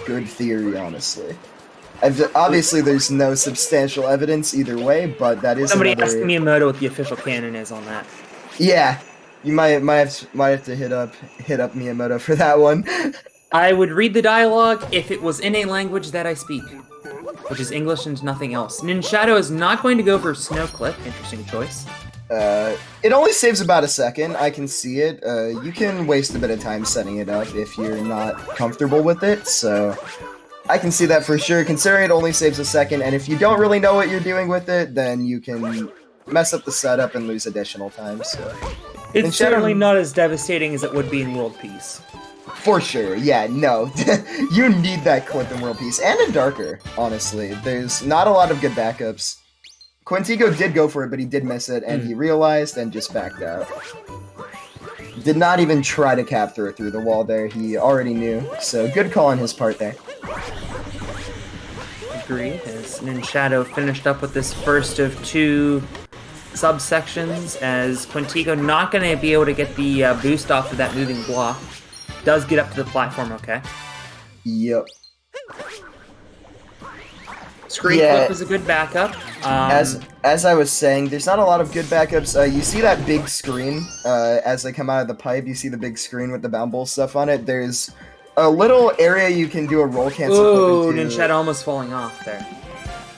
good theory, honestly. Obviously, there's no substantial evidence either way, but that is Somebody another... asked Miyamoto what the official canon is on that. Yeah, you might have to hit up Miyamoto for that one. I would read the dialogue if it was in a language that I speak, which is English and nothing else. Ninshado is not going to go for Snow Clip. Interesting choice. It only saves about a second. I can see it. You can waste a bit of time setting it up if you're not comfortable with it, so I can see that for sure. Considering it only saves a second, and if you don't really know what you're doing with it, then you can mess up the setup and lose additional time, so... It's certainly not as devastating as it would be in World Peace. For sure, yeah, no. You need that clip in World Peace, and in Darker, honestly. There's not a lot of good backups. Quentiko did go for it, but he did miss it, and he realized and just backed out. Did not even try to cap through the wall there. He already knew, so good call on his part there. Agreed, as Ninshado finished up with this first of 2 subsections, as Quentiko not going to be able to get the boost off of that moving block. Does get up to the platform okay. Yep. Screen clip is a good backup. As I was saying, there's not a lot of good backups. You see that big screen as they come out of the pipe. You see the big screen with the Bound stuff on it. There's a little area you can do a roll cancel. Ooh, Ninshado almost falling off there.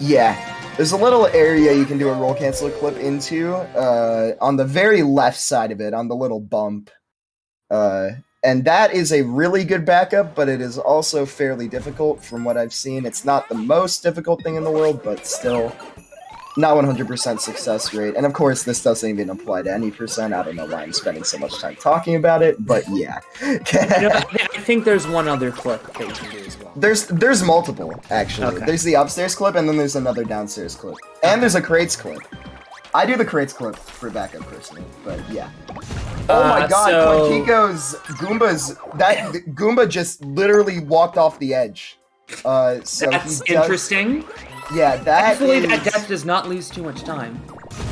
Yeah, there's a little area you can do a roll cancel clip into on the very left side of it, on the little bump. And that is a really good backup, but it is also fairly difficult from what I've seen. It's not the most difficult thing in the world, but still not 100% success rate. And of course, this doesn't even apply to any percent. I don't know why I'm spending so much time talking about it, but yeah. I think there's one other clip that you can do as well. There's multiple, actually. Okay. There's the upstairs clip, and then there's another downstairs clip. And there's a crates clip. I do the crates clip for backup personally, but yeah. Oh my god, Quentiko's Goombas, the Goomba just literally walked off the edge. So that's interesting. Yeah, Thankfully, that death does not lose too much time.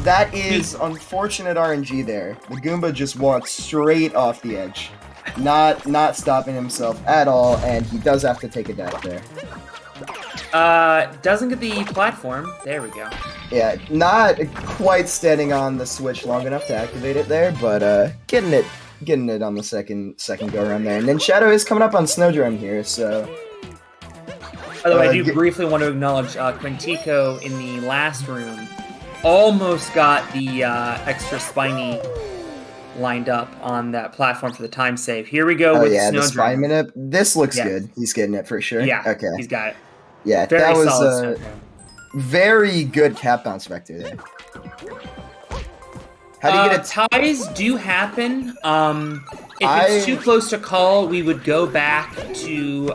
That is unfortunate RNG there. The Goomba just walked straight off the edge. Not stopping himself at all, and he does have to take a death there. Doesn't get the platform. There we go. Yeah, not quite standing on the switch long enough to activate it there, but getting it on the second go around there. And then Shadow is coming up on Snowdrum here, so. By the way, I do briefly want to acknowledge Quentiko in the last room almost got the extra spiny lined up on that platform for the time save. Here we go with Snowdrum. The spine minute. This looks good. He's getting it for sure. Yeah, okay. He's got it. Yeah, very that was solid very good cap bounce vector there. How do you get it? Ties do happen. If it's too close to call, we would go back to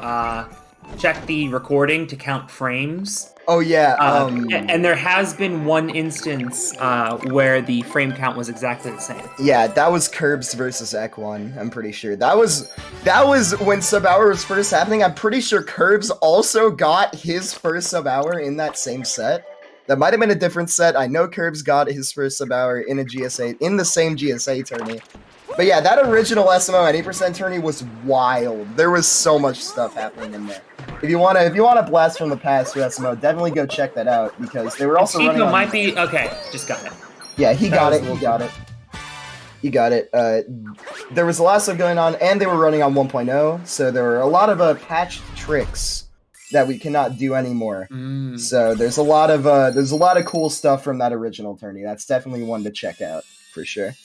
check the recording to count frames. Oh yeah. And there has been one instance where the frame count was exactly the same. Yeah, that was Curbs versus Ekwon, I'm pretty sure. That was when sub-hour was first happening. I'm pretty sure Curbs also got his first sub-hour in that same set. That might have been a different set. I know Curbs got his first sub-hour in a GSA, in the same GSA tourney. But yeah, that original SMO any percent tourney was wild. There was so much stuff happening in there. If you want a blast from the past for SMO, definitely go check that out because they were also running on... might be okay. Just got it. Yeah, he got it. He got it. There was a lot of stuff going on, and they were running on 1.0, so there were a lot of patched tricks that we cannot do anymore. So there's a lot of cool stuff from that original tourney. That's definitely one to check out for sure.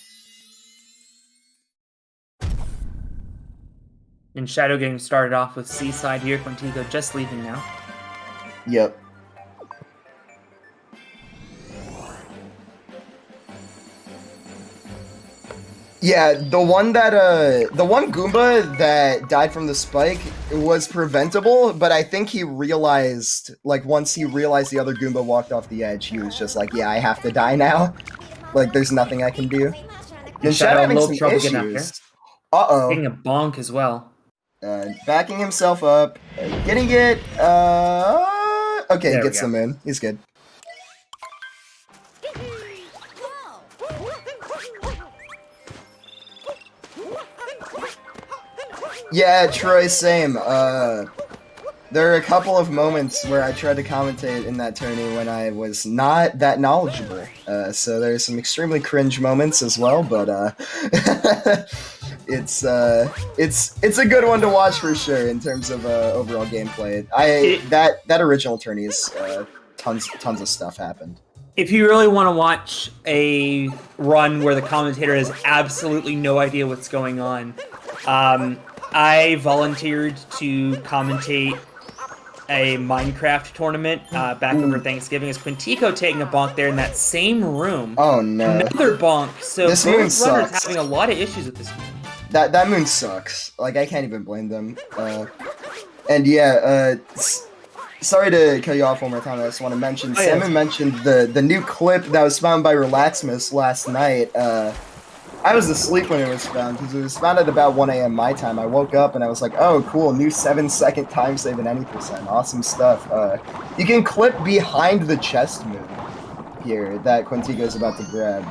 Ninshado getting started off with Seaside here. Quentiko just leaving now. Yep. Yeah, the one Goomba that died from the spike was preventable, but I think he realized, like, once he realized the other Goomba walked off the edge, he was just like, yeah, I have to die now. Like, there's nothing I can do. Ninshado having some trouble getting up here. Uh-oh. Getting a bonk as well. Backing himself up, getting it, okay, gets them in. He's good. Yeah, Troy, same. There are a couple of moments where I tried to commentate in that tourney when I was not that knowledgeable. So there's some extremely cringe moments as well, but it's a good one to watch for sure in terms of overall gameplay. That original tourney is tons of stuff happened. If you really want to watch a run where the commentator has absolutely no idea what's going on, I volunteered to commentate a Minecraft tournament back over Thanksgiving. As Quentiko taking a bonk there in that same room. Oh no! Another bonk. So this both moon runners sucks. having a lot of issues with this moon. That moon sucks. Like I can't even blame them. And yeah, sorry to cut you off one more time. I just want to mention Salmon mentioned the new clip that was found by Relaxmus last night. I was asleep when it was found, because it was found at about 1 a.m. my time. I woke up and I was like, oh, cool, new 7-second time save in any percent. Awesome stuff. You can clip behind the chest moon here that Quentiko is about to grab.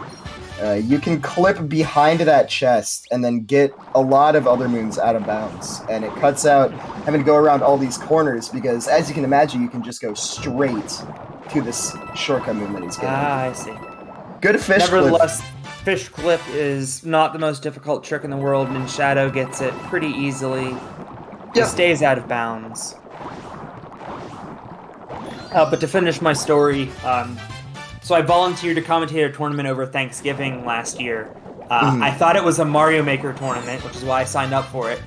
You can clip behind that chest and then get a lot of other moons out of bounds. And it cuts out having to go around all these corners, because as you can imagine, you can just go straight to this shortcut moon that he's getting. Ah, I see. Good fish Nevertheless, clip. fish clip is not the most difficult trick in the world. Ninshado gets it pretty easily. He stays out of bounds. But to finish my story, so I volunteered to commentate a tournament over Thanksgiving last year. I thought it was a Mario Maker tournament, which is why I signed up for it.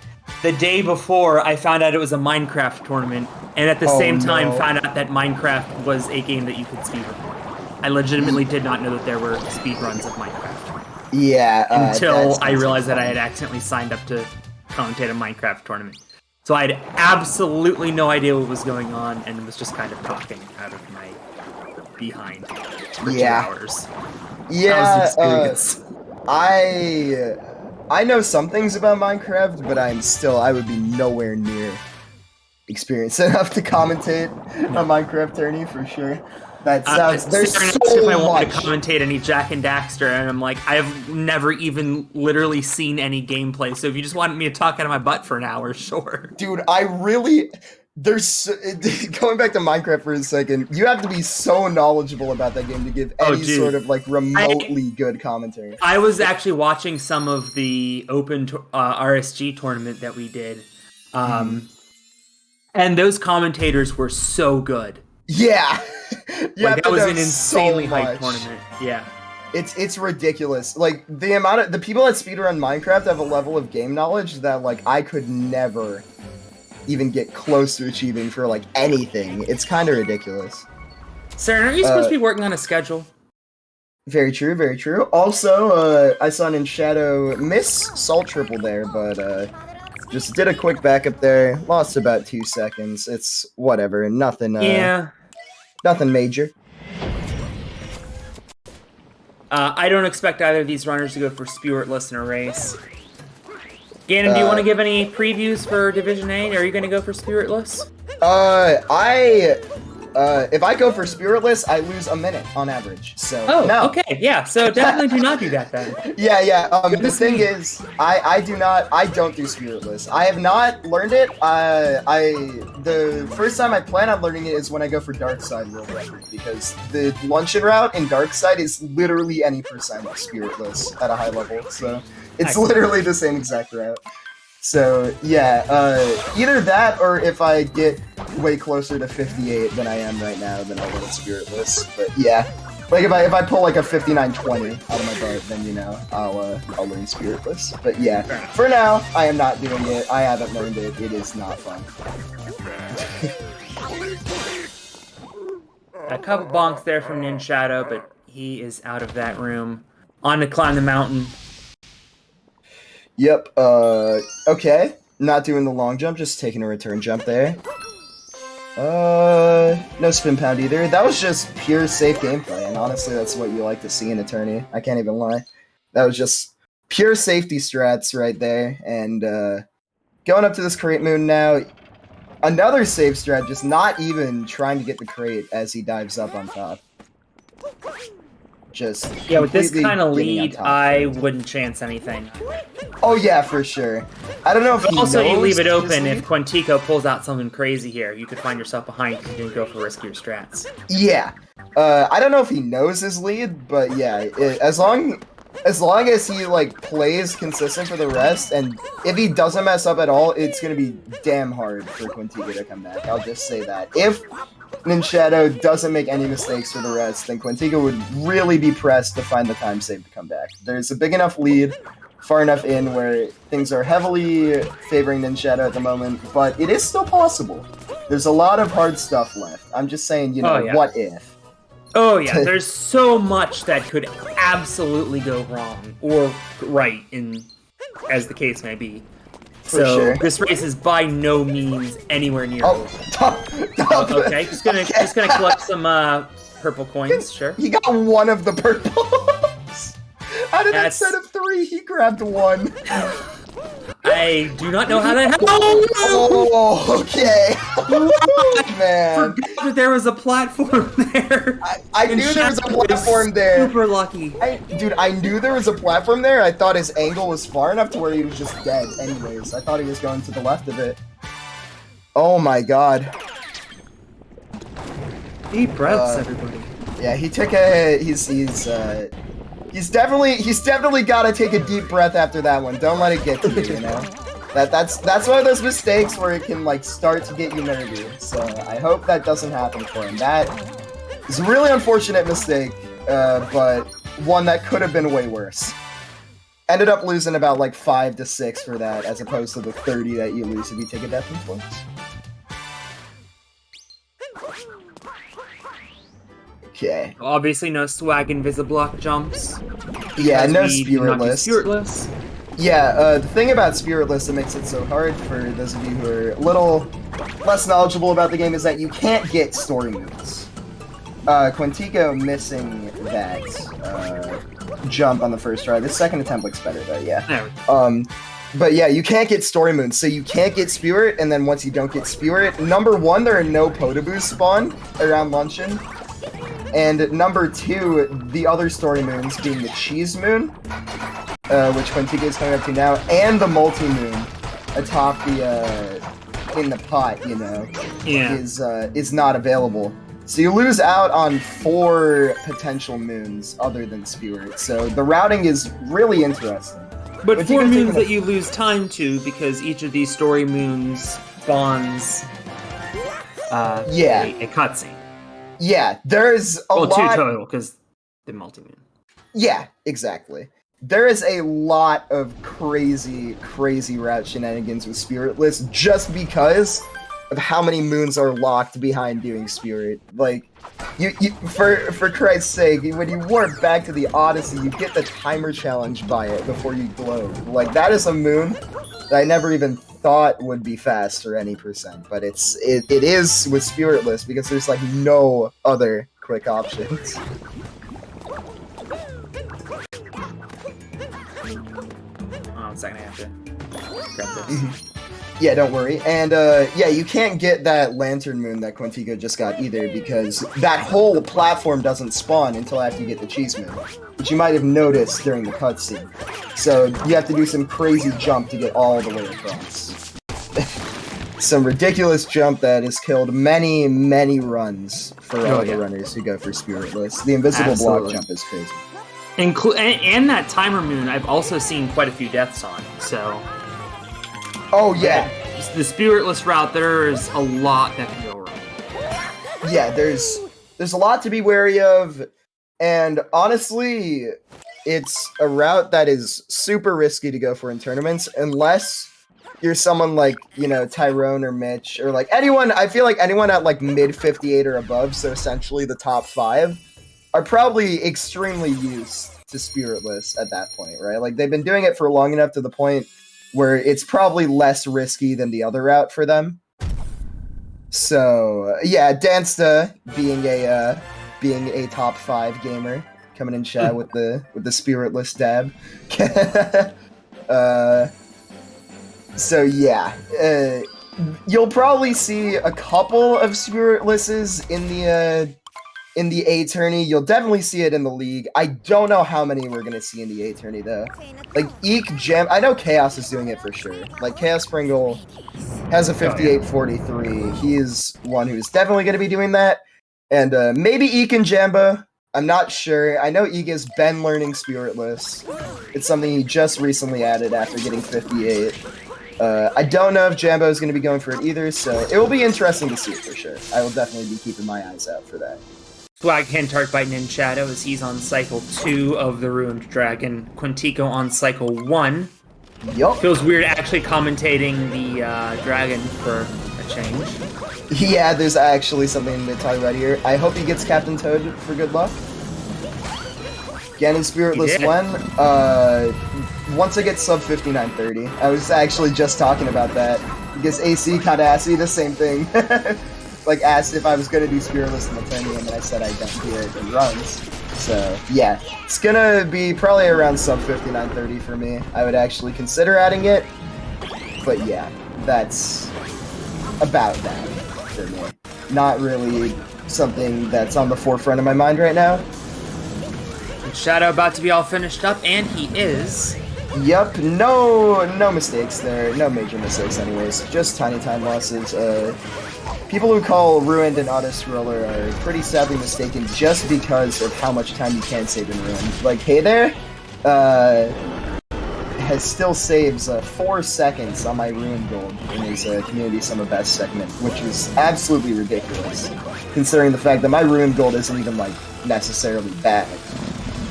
The day before, I found out it was a Minecraft tournament, and at the same time found out that Minecraft was a game that you could speedrun. I legitimately did not know that there were speedruns of Minecraft. Yeah. Until I realized that I had accidentally signed up to commentate a Minecraft tournament. So I had absolutely no idea what was going on, and was just kind of talking out of my behind for 2 hours. Yeah. That was I know some things about Minecraft, but I would be nowhere near experienced enough to commentate a Minecraft tourney for sure. That sounds. There's so much. If I wanted to commentate any Jack and Daxter, and I'm like, I've never even literally seen any gameplay. So if you just wanted me to talk out of my butt for an hour, sure. Dude, there's going back to Minecraft for a second. You have to be so knowledgeable about that game to give any sort of like remotely good commentary. I was actually watching some of the open RSG tournament that we did, and those commentators were so good. Yeah. Like, that was an insanely hyped tournament. Yeah. It's ridiculous. Like the people that speedrun Minecraft have a level of game knowledge that like I could never even get close to achieving for like anything. It's kind of ridiculous. Sir, aren't you supposed to be working on a schedule? Very true, very true. Also, I saw Ninshado miss Salt Triple there, but just did a quick backup there. Lost about 2 seconds. It's whatever. Nothing. Nothing major. I don't expect either of these runners to go for Spiritless in a race. Ganon, do you want to give any previews for Division 8? Are you going to go for Spiritless? If I go for Spiritless, I lose a minute on average. So no. Okay, yeah. So definitely do not do that then. Yeah. The thing is, I don't do Spiritless. I have not learned it. The first time I plan on learning it is when I go for Dark Side World Record, because the luncheon route in Dark Side is literally any percent Spiritless at a high level. So it's literally the same exact route. So yeah, either that or if I get way closer to 58 than I am right now, then I'll let it Spiritless. But yeah, like if I pull like a 59-20 out of my butt, then I'll learn Spiritless. But yeah, for now I am not doing it. I haven't learned it. It is not fun. A couple bonks there from Ninshado, but he is out of that room. On to climb the mountain. Yep, okay. Not doing the long jump, just taking a return jump there. No spin pound either. That was just pure safe gameplay, and honestly, that's what you like to see in a tourney. I can't even lie. That was just pure safety strats right there, and, going up to this crate moon now. Another safe strat, just not even trying to get the crate as he dives up on top. just Yeah, with this kind of getting on lead, top. I wouldn't chance anything. Oh yeah, for sure. I don't know if he Also, you knows leave it his open. lead. If Quentiko pulls out something crazy here, you could find yourself behind because you didn't go for riskier strats. Yeah. I don't know if he knows his lead, but yeah, as long as he like plays consistent for the rest, and if he doesn't mess up at all, it's gonna be damn hard for Quentiko to come back. I'll just say that. If Ninshado doesn't make any mistakes for the rest, then Quentiko would really be pressed to find the time save to come back. There's a big enough lead, far enough in where things are heavily favoring Ninshado at the moment, but it is still possible. There's a lot of hard stuff left. I'm just saying, you know, what if? Oh yeah, there's so much that could absolutely go wrong or right, as the case may be. So this race is by no means anywhere near over. Okay, just gonna collect some purple coins. Sure. He got one of the purples. Out of that set of 3, he grabbed one. I do not know how that happened. Oh, okay. Man. Forgot that there was a platform there. I knew there was a platform there. Super lucky. Dude, I knew there was a platform there. I thought his angle was far enough to where he was just dead anyways. I thought he was going to the left of it. Oh my god. Deep breaths, everybody. Yeah, he took a... He's definitely got to take a deep breath after that one. Don't let it get to you, you know? That's one of those mistakes where it can, like, start to get you nervy. So I hope that doesn't happen for him. That is a really unfortunate mistake, but one that could have been way worse. Ended up losing about, like, 5 to 6 for that, as opposed to the 30 that you lose if you take a death influence. Okay. Obviously, no swag Invisiblock jumps. Yeah, no Spiritless. Spiritless. Yeah, the thing about Spiritless that makes it so hard for those of you who are a little less knowledgeable about the game is that you can't get story moves. Quentiko missing that jump on the first try. The second attempt looks better though, yeah. But yeah, you can't get story moons, so you can't get Spirit, and then once you don't get Spirit, number 1, there are no Potabus spawn around Luncheon. And number 2, the other story moons being the Cheese Moon, which Quentiko is coming up to now, and the Multi-Moon atop the, in the pot, you know, is not available. So you lose out on 4 potential moons other than Spirit, so the routing is really interesting. But 4 moons that you lose time to, because each of these story moons spawns a cutscene. Yeah, there's a lot... 2 total, because the multi-moon. Yeah, exactly. There is a lot of crazy route shenanigans with Spiritless just because of how many moons are locked behind doing Spirit. Like, you for Christ's sake, when you warp back to the Odyssey, you get the timer challenge by it before you glow. Like, that is a moon that I never even thought would be fast or any percent, but it is with Spiritless because there's like no other quick options. Oh, 1 second, I have to grab this. Yeah, don't worry. And yeah, you can't get that Lantern Moon that Quentiko just got either because that whole platform doesn't spawn until after you get the Cheese Moon, which you might have noticed during the cutscene. So you have to do some crazy jump to get all the way across. Some ridiculous jump that has killed many runs for all the runners who go for Spiritless. The invisible block jump is crazy. And that timer moon, I've also seen quite a few deaths on, so... Oh, yeah. The Spiritless route, there's a lot that can go wrong. Yeah, there's a lot to be wary of, and honestly, it's a route that is super risky to go for in tournaments, unless you're someone like, you know, Tyrone or Mitch, or like anyone, I feel like anyone at like mid 58 or above, so essentially the top 5, are probably extremely used to Spiritless at that point, right? Like, they've been doing it for long enough to the point where it's probably less risky than the other route for them. So, yeah, Dansta being a top 5 gamer, coming in chat with the Spiritless dab. So yeah, you'll probably see a couple of Spiritlesses in in the A tourney. You'll definitely see it in the league. I don't know how many we're gonna see in the A tourney though. Like Eek, Jam. I know Chaos is doing it for sure. Like Chaos Springle has a 58-43. He is one who's definitely gonna be doing that. And maybe Eek and Jamba. I'm not sure. I know Eek has been learning Spiritless. It's something he just recently added after getting 58. I don't know if Jambo is going to be going for it either, so it will be interesting to see for sure. I will definitely be keeping my eyes out for that. Swag Hintart by Ninshado as he's on cycle 2 of the Ruined Dragon. Quentiko on cycle 1. Yup. Feels weird actually commentating the dragon for a change. Yeah, there's actually something to talk about here. I hope he gets Captain Toad for good luck. Ganon Spiritless 1. Once I get sub 5930. I was actually just talking about that. Because AC kind of asked me the same thing. Like, asked if I was going to do Spiritless in the tournament, and I said I don't do it in runs. So, yeah. It's going to be probably around sub 5930 for me. I would actually consider adding it. But yeah, that's about that for me. Not really something that's on the forefront of my mind right now. Shadow about to be all finished up, and he is. Yup, no mistakes there. No major mistakes anyways. Just tiny time losses. People who call Ruined an auto-scroller are pretty sadly mistaken just because of how much time you can save in Ruined. Like, hey there, still saves 4 seconds on my Ruined gold in his Community Summer Best segment, which is absolutely ridiculous, considering the fact that my Ruined gold isn't even, like, necessarily bad.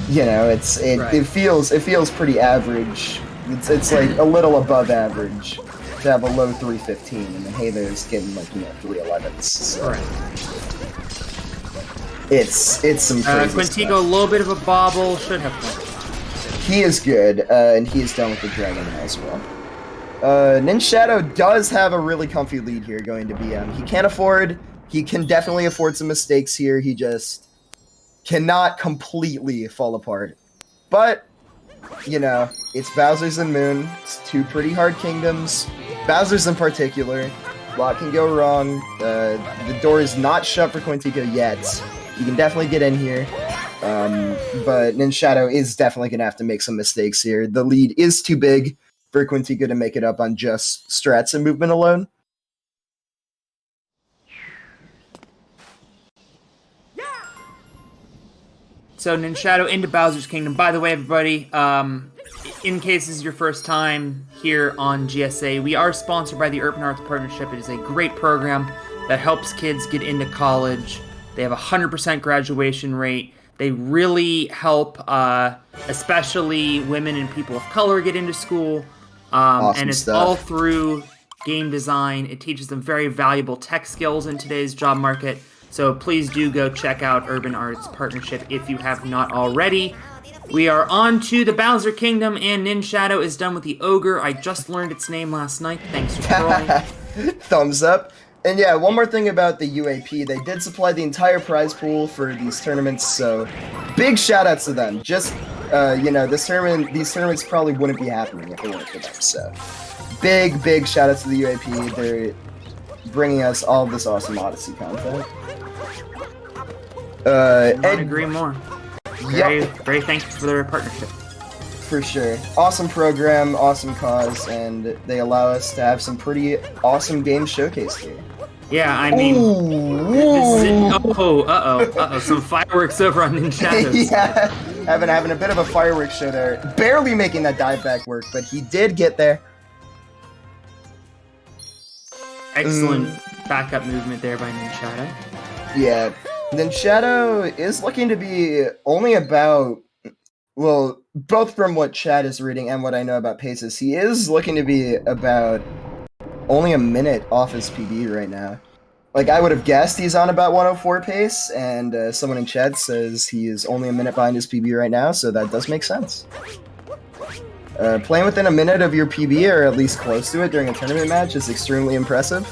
You know, it feels pretty average. It's like a little above average to have a low 315, and then Hayler's getting like 311s. So. Right. It's some crazy Quentiko, stuff. a little bit of a bobble, should have won. He is good, and he is done with the dragon now as well. Ninshado does have a really comfy lead here going to BM. He can definitely afford some mistakes here. He just cannot completely fall apart. But, you know, it's Bowser's and Moon. It's 2 pretty hard kingdoms. Bowser's in particular. A lot can go wrong. The door is not shut for Quentiko yet. You can definitely get in here. But Ninshado is definitely going to have to make some mistakes here. The lead is too big for Quentiko to make it up on just strats and movement alone. So Ninshado into Bowser's Kingdom. By the way, everybody, in case this is your first time here on GSA, we are sponsored by the Urban Arts Partnership. It is a great program that helps kids get into college. They have a 100% graduation rate. They really help, especially women and people of color get into school. Awesome and it's stuff. all through game design. It teaches them very valuable tech skills in today's job market. So please do go check out Urban Arts Partnership if you have not already. We are on to the Bowser Kingdom, and Ninshado is done with the Ogre. I just learned its name last night. Thanks for trolling. Thumbs up. And yeah, one more thing about the UAP. They did supply the entire prize pool for these tournaments, so big shout-outs to them. Just, you know, these tournaments probably wouldn't be happening if it weren't for them, so big shout-outs to the UAP. They're bringing us all of this awesome Odyssey content. Couldn't agree more. Yep. Very thankful for their partnership. For sure. Awesome program, awesome cause, and they allow us to have some pretty awesome games showcased here. Yeah, I mean, this is some fireworks over on Ninshado. Yeah, having a bit of a fireworks show there. Barely making that dive back work, but he did get there. Excellent backup movement there by Ninshado. Yeah, Ninshado is looking to be only about, well, both from what Chad is reading and what I know about paces, he is looking to be about only a minute off his PB right now. Like, I would have guessed he's on about 104 pace, and someone in chat says he is only a minute behind his PB right now, so that does make sense. Playing within a minute of your PB, or at least close to it during a tournament match, is extremely impressive.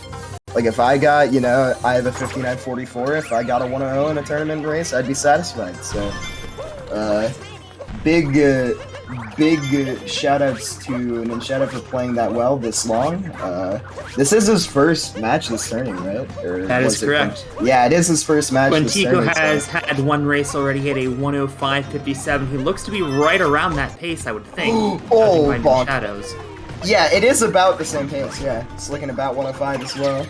Like, if I got, you know, I have a 59.44, if I got a 1-0 in a tournament race, I'd be satisfied, so, big big shoutouts to Ninshado for playing that well this long. This is his first match this turning, right? Or that is correct. Yeah, it is his first match this turning. Quentiko has had one race already, hit a 105.57. He looks to be right around that pace, I would think. Oh, bonk. Shadows. Yeah, it is about the same pace, yeah. It's looking about 105 as well.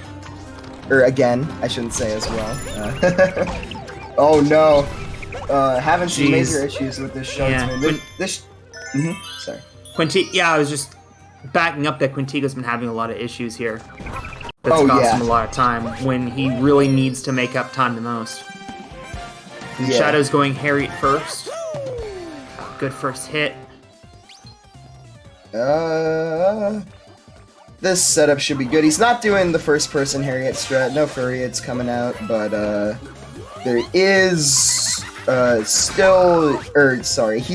Or again, I shouldn't say as well. Oh no. Having some major issues with this shardsman. Yeah. Sorry. Yeah, I was just backing up that Quentiko's been having a lot of issues here. That's cost him a lot of time when he really needs to make up time the most. Shadow's going Harriet first. Good first hit. This setup should be good. He's not doing the first-person Harriet strat. No Furriets coming out, but there is he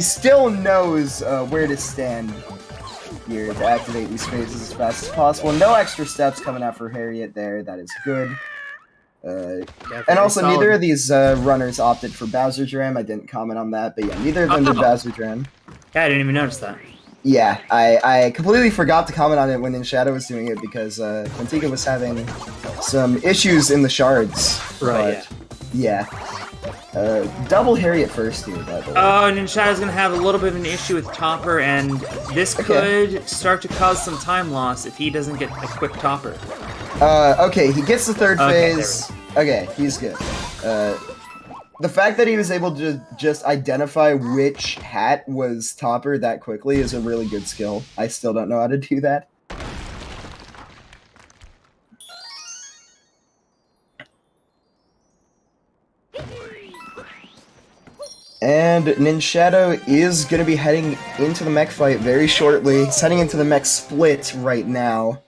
still knows where to stand here to activate these phases as fast as possible. No extra steps coming out for Harriet there. That is good. And also, neither of these runners opted for Bowser Dram. I didn't comment on that, but yeah, neither of them did Bowser Dram. Yeah, I didn't even notice that. Yeah, I completely forgot to comment on it when Ninshado was doing it because Quentiko was having some issues in the shards. Right, yeah. Double Harriet first here, by the way. Oh, Ninshado's gonna have a little bit of an issue with Topper, and this could start to cause some time loss if he doesn't get a quick Topper. Okay, he gets the third phase. Okay, he's good. The fact that he was able to just identify which hat was Topper that quickly is a really good skill. I still don't know how to do that. And Ninshado is going to be heading into the mech fight very shortly. He's heading into the mech split right now.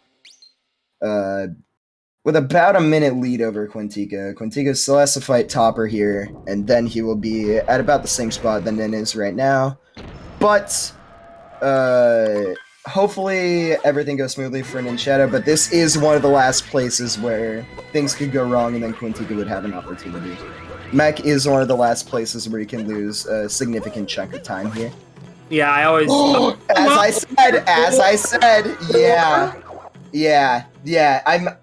With about a minute lead over Quentiko. Quentiko still has to fight Topper here, and then he will be at about the same spot that Nin is right now. But, hopefully everything goes smoothly for Ninshado, but this is one of the last places where things could go wrong and then Quentiko would have an opportunity. Mech is one of the last places where you can lose a significant chunk of time here. Yeah, I always... As I said, yeah.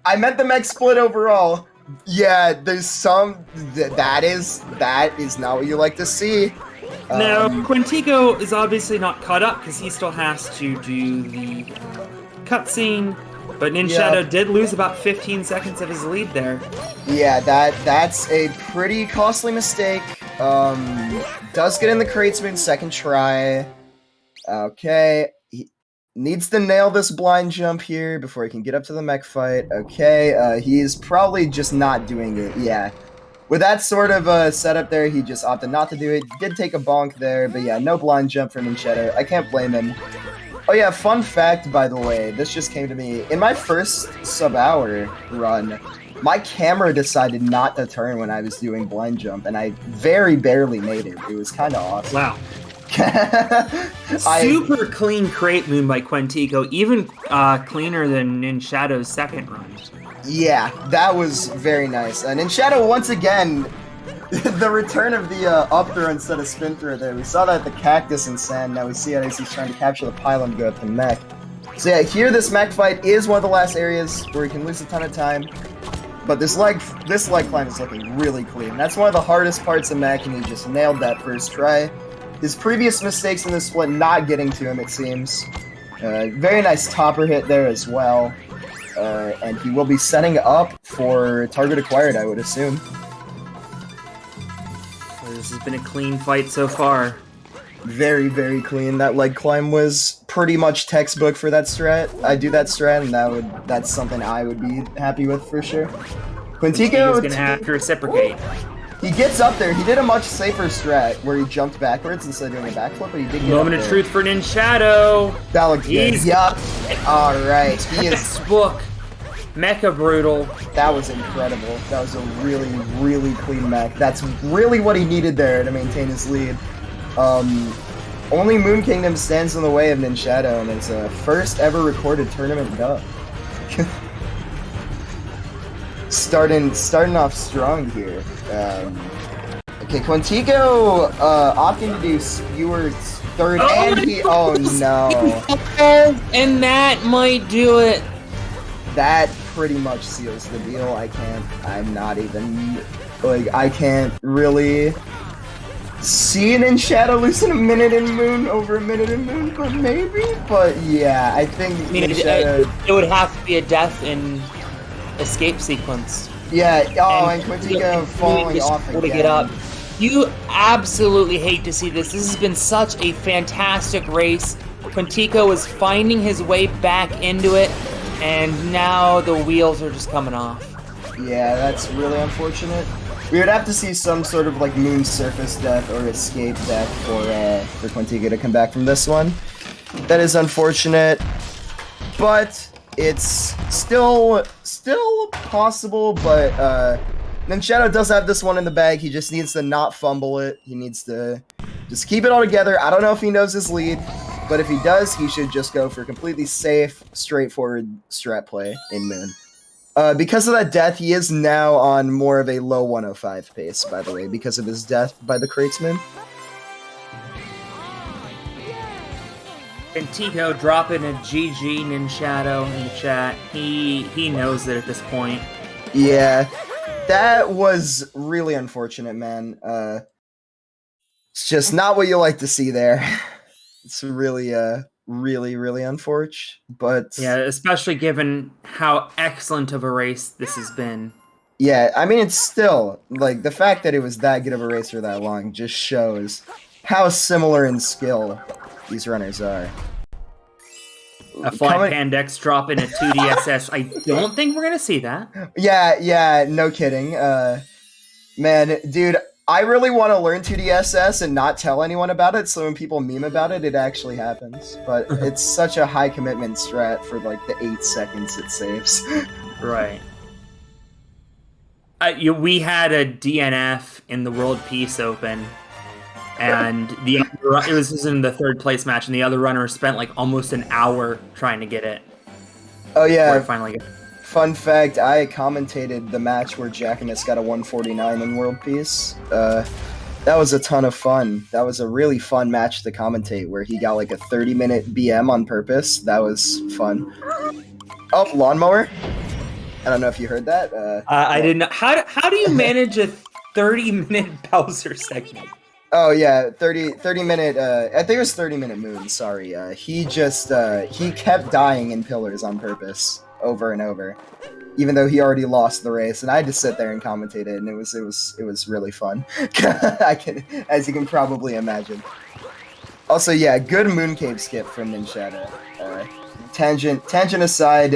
I meant the mech split overall. Yeah, there's some... That is not what you like to see. Now, Quentiko is obviously not caught up because he still has to do the cutscene, but Ninshado did lose about 15 seconds of his lead there. Yeah, that's a pretty costly mistake. Does get in the crate spoon second try. Okay. Needs to nail this blind jump here before he can get up to the mech fight. Okay, he's probably just not doing it. Yeah. With that sort of setup there, he just opted not to do it. Did take a bonk there, but yeah, no blind jump from Ninshado. I can't blame him. Oh yeah, fun fact, by the way, this just came to me. In my first sub-hour run, my camera decided not to turn when I was doing blind jump, and I very barely made it. It was kind of awesome. Wow. Super clean crate moon by Quentiko, even cleaner than Ninshado's second run. Yeah, that was very nice. And Ninshado, once again, the return of the up throw instead of spin throw there. We saw that at the cactus in sand. Now we see it as he's trying to capture the pylon to go up the mech. So yeah, here this mech fight is one of the last areas where he can lose a ton of time. But this leg climb is looking really clean. That's one of the hardest parts of mech, and he just nailed that first try. His previous mistakes in this split not getting to him, it seems. Very nice topper hit there as well. And he will be setting up for target acquired, I would assume. This has been a clean fight so far. Very, very clean. That leg climb was pretty much textbook for that strat. I do that strat, and that's something I would be happy with for sure. Quentiko's gonna have to reciprocate. He gets up there. He did a much safer strat where he jumped backwards instead of doing a backflip, but he did get Moment up of truth for Ninshado. That looks good. Yup. All right. He is textbook. Mecha brutal. That was incredible. That was a really, really clean mech. That's really what he needed there to maintain his lead. Only Moon Kingdom stands in the way of Ninshado, and it's a first ever recorded tournament dub. Starting off strong here. Okay, Quentiko opting to do third, and he... Oh, no. And that might do it. That pretty much seals the deal. I'm not even... Like, I can't really see Ninshado losing a minute in Moon over a minute in Moon, but maybe? But yeah, I think Ninshado... It would have to be a death in escape sequence. Yeah, and Quentiko falling off again. To get up. You absolutely hate to see this. This has been such a fantastic race. Quentiko is finding his way back into it, and now the wheels are just coming off. Yeah, that's really unfortunate. We would have to see some sort of like moon surface death or escape death for Quentiko to come back from this one. That is unfortunate, but it's still possible. But Ninshado does have this one in the bag. He just needs to not fumble it. He needs to just keep it all together. I don't know if he knows his lead, but if he does, he should just go for completely safe, straightforward strat play in Moon. Because of that death, he is now on more of a low 105 pace, by the way, because of his death by the Cratesman. Quentiko dropping a GG Ninshado in the chat. He knows it at this point. Yeah, that was really unfortunate, man. It's just not what you like to see there. It's really, really unfortunate, but... Yeah, especially given how excellent of a race this has been. Yeah, I mean, it's still, like, the fact that it was that good of a race for that long just shows how similar in skill these runners are. A flying Pandex dropping a 2DSS. I don't think we're gonna see that. Yeah, no kidding. Man, dude, I really want to learn 2DSS and not tell anyone about it, so when people meme about it, it actually happens. But it's such a high commitment strat for like the 8 seconds it saves. Right. We had a DNF in the World Peace Open, and it was in the 3rd place match, and the other runner spent like almost an hour trying to get it. Oh yeah. Finally got it. Fun fact, I commentated the match where Jackanis got a 149 in World Peace. That was a ton of fun. That was a really fun match to commentate, where he got like a 30-minute BM on purpose. That was fun. Oh, lawnmower? I don't know if you heard that. I didn't know. How do you manage a 30-minute Bowser segment? Oh yeah, 30-minute, I think it was 30-minute Moon, sorry. He kept dying in pillars on purpose. Over and over, even though he already lost the race, and I had to sit there and commentate it, and it was really fun. As you can probably imagine. Also, yeah, good mooncave skip from Ninshado. Tangent aside,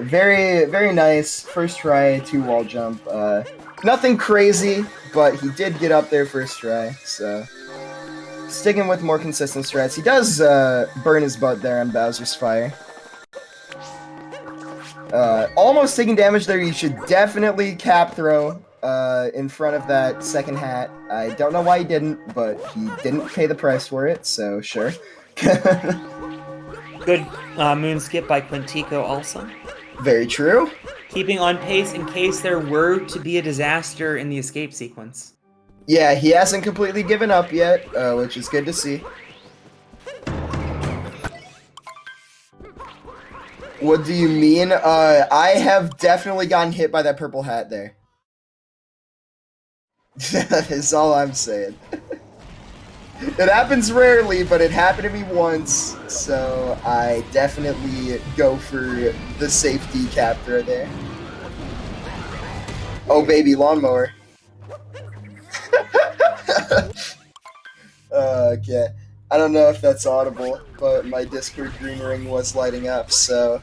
very nice first try 2 wall jump. Nothing crazy, but he did get up there first try. So sticking with more consistent strats, he does burn his butt there on Bowser's Fire. Almost taking damage there. You should definitely cap throw in front of that second hat. I don't know why he didn't, but he didn't pay the price for it, so sure. Good moon skip by Quentiko also. Very true. Keeping on pace in case there were to be a disaster in the escape sequence. Yeah, he hasn't completely given up yet, which is good to see. What do you mean? I have definitely gotten hit by that purple hat there. That is all I'm saying. It happens rarely, but it happened to me once, so I definitely go for the safety cap throw there. Oh baby, lawnmower. Okay. I don't know if that's audible, but my Discord green ring was lighting up, so...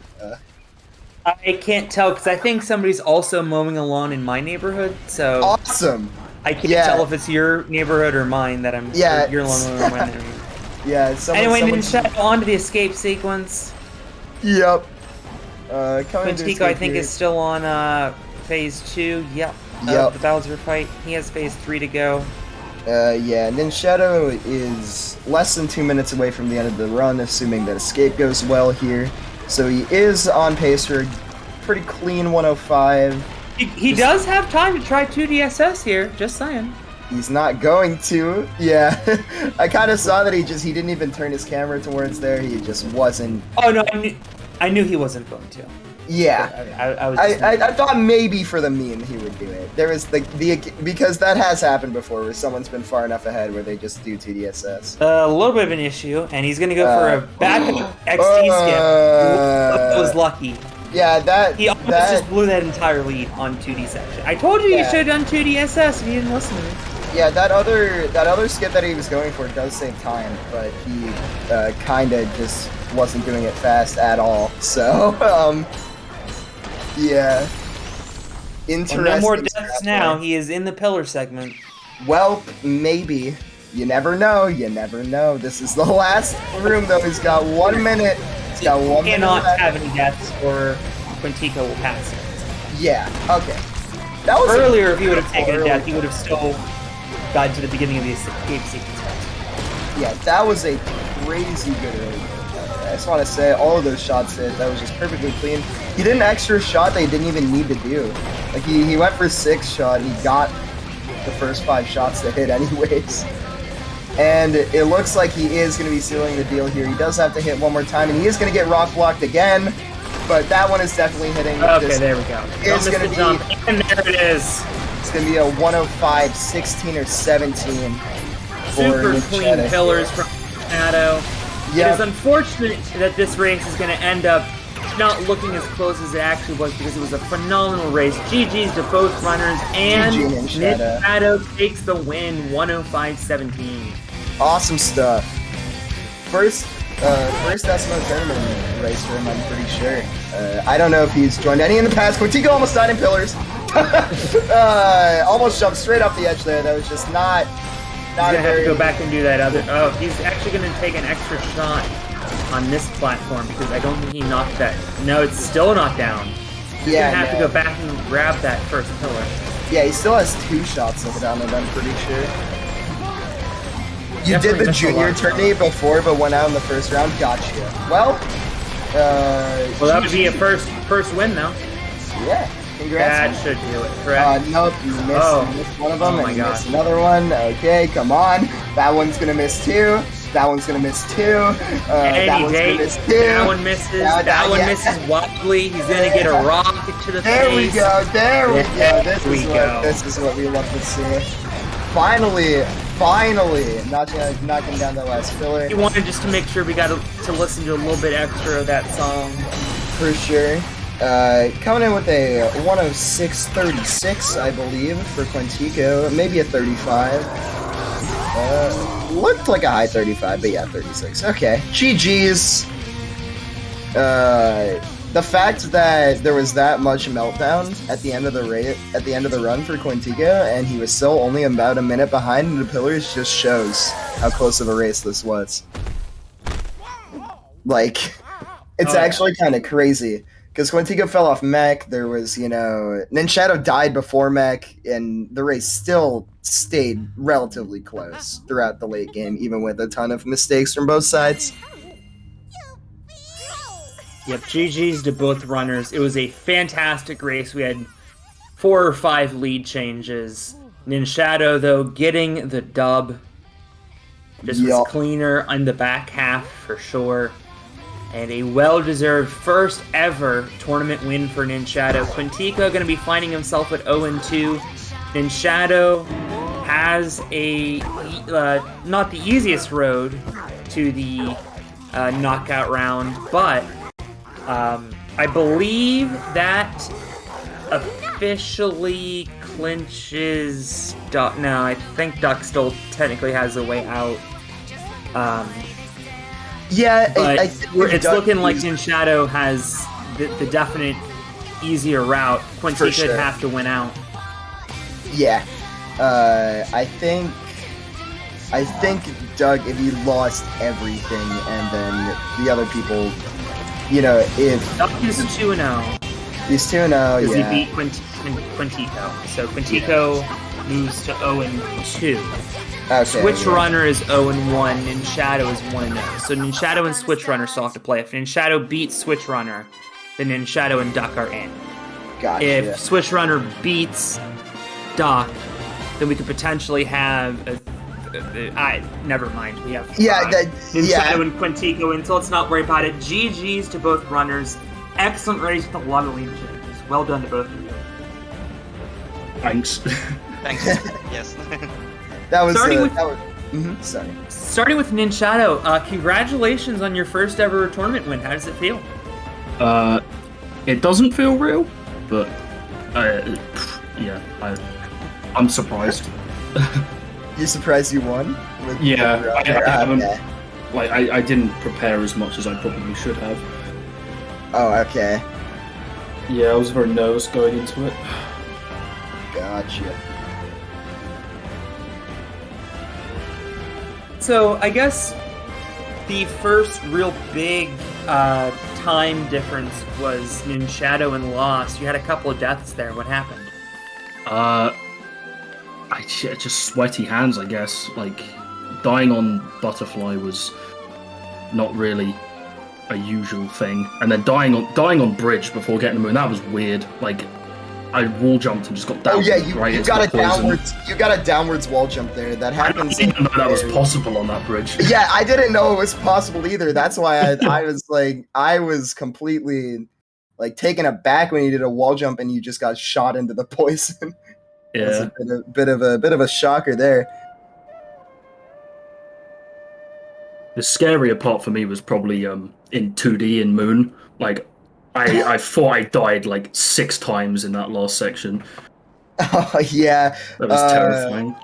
I can't tell, because I think somebody's also mowing a lawn in my neighborhood, so... Awesome! I can't tell if it's your neighborhood or mine that I'm... Yeah. Your lawn or my neighborhood. Yeah, anyway, Ninshado, on to the escape sequence. Yep. Quentiko, I think, is still on phase 2. Yep. The Bowser fight. He has phase 3 to go. Yeah, Ninshado is less than 2 minutes away from the end of the run, assuming that escape goes well here. So he is on pace for a pretty clean 105. He does have time to try 2DSS here, just saying. He's not going to. Yeah, I kind of saw that he didn't even turn his camera towards there. He just wasn't. Oh no, I knew he wasn't going to. Yeah, I thought maybe for the meme he would do it. There was because that has happened before where someone's been far enough ahead where they just do 2DSS. A little bit of an issue, and he's gonna go for a back XD skip. Was lucky. Yeah, he almost just blew that entire lead on 2D section. I told you you should have done 2DSS and you didn't listen to me. Yeah, that other skip that he was going for does save time, but he kind of just wasn't doing it fast at all. So, yeah. Interesting. Well, no more deaths now. He is in the pillar segment. Well, maybe. You never know. You never know. This is the last room, though. He's got 1 minute. He's got 1 minute. Cannot have any deaths, or Quentiko will pass it. Yeah. Okay. That was earlier. If he would have taken a death, he would have still gotten to the beginning of the escape sequence. Yeah, that was a crazy good early. I just want to say, all of those shots hit. That was just perfectly clean. He did an extra shot that he didn't even need to do. Like, he went for 6 shot, and he got the first 5 shots to hit anyways. And it looks like he is going to be sealing the deal here. He does have to hit one more time, and he is going to get rock blocked again. But that one is definitely hitting. Okay, there we go. It's going to be... jump. And there it is. It's going to be a 105, 16, or 17. Super clean pillars from Ninshado. Yep. It is unfortunate that this race is going to end up not looking as close as it actually was because it was a phenomenal race. GG's to both runners, and Ninshado takes the win, 105-17. Awesome stuff. First SMO tournament race for him, I'm pretty sure. I don't know if he's joined any in the past. Quentiko almost died in pillars. Almost jumped straight off the edge there. That was just not he's gonna have to go back and do that other. Oh, he's actually gonna take an extra shot on this platform because I don't think he knocked that. No, it's still not down. He's gonna have to go back and grab that first pillar. Yeah, he still has 2 shots to hit on it, I'm pretty sure. You did the junior tourney before, but went out in the first round. Gotcha. Well, that would be a first win, though. Yeah. Congrats. That should do it, correct? Nope, you missed one of them, and you missed another one. Okay, come on. That one's gonna miss 2. That one's gonna miss 2. That one's gonna miss 2. That one misses. That one misses wildly. He's gonna get a rocket to the face. There we go. There we go. This is what we love to see. Finally, knocking down that last pillar. He wanted just to make sure we got to listen to a little bit extra of that song. For sure. Coming in with a 106.36, I believe, for Quentiko. Maybe a 35. Looked like a high 35, but yeah, 36. Okay. GG's. The fact that there was that much meltdown at the end of the run for Quentiko, and he was still only about a minute behind in the pillars, just shows how close of a race this was. Like, it's actually kind of crazy. Because Quentiko fell off mech, there was, Ninshado died before mech, and the race still stayed relatively close throughout the late game, even with a ton of mistakes from both sides. Yep, GG's to both runners. It was a fantastic race. We had 4 or 5 lead changes. Ninshado, though, getting the dub. Just was cleaner on the back half, for sure. And a well-deserved first ever tournament win for Ninshado. Quentiko going to be finding himself at 0-2. Ninshado has a not the easiest road to the knockout round, but I believe that officially clinches Duck. No, I think Duck still technically has a way out. Yeah, but it's looking like Ninshado has the definite easier route. Quentiko should have to win out. Yeah, I think Doug, if he lost everything, and then the other people, if Doug is 2-0. He's 2-0, yeah. Because he beat Quentiko, so Quentiko moves to 0-2. Okay, Switch Runner is 0-1, Ninshado is 1-0. So Ninshado and Switch Runner still have to play. If Ninshado beats Switch Runner, then Ninshado and Duck are in. Gotcha. If Switch Runner beats Duck, then we could potentially have never mind. We have Ninshado and Quentiko, and so let's not worry about it. GG's to both runners. Excellent race with a lot of leadership. Well done to both of you. Thanks. Thanks. Yes. That was Starting sorry. Starting with Ninshado, congratulations on your first ever tournament win. How does it feel? It doesn't feel real, but I'm surprised. You surprised you won? Yeah, I haven't. Like, I didn't prepare as much as I probably should have. Oh, okay. Yeah, I was very nervous going into it. Gotcha. So I guess the first real big time difference was Ninshado and Lost. You had a couple of deaths there. What happened? Just sweaty hands, I guess. Like, dying on Butterfly was not really a usual thing, and then dying on Bridge before getting the moon, that was weird. Like, I wall jumped and just got down. Oh yeah, you got a downwards wall jump there. That happens. I didn't know that was possible on that bridge. Yeah, I didn't know it was possible either. That's why I was completely like taken aback when you did a wall jump and you just got shot into the poison. Yeah, it was a bit of a shocker there. The scarier part for me was probably in 2D in Moon. Like, I thought I died like 6 times in that last section. Oh yeah, that was terrifying.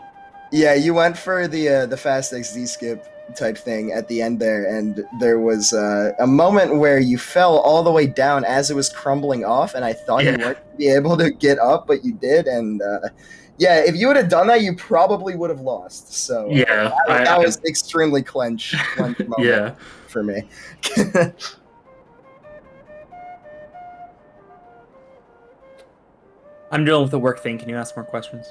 Yeah, you went for the fast XD skip type thing at the end there, and there was a moment where you fell all the way down as it was crumbling off, and I thought you weren't going to be able to get up, but you did, and yeah, if you would have done that, you probably would have lost. So yeah, that was extremely clenched moment for me. I'm dealing with the work thing. Can you ask more questions?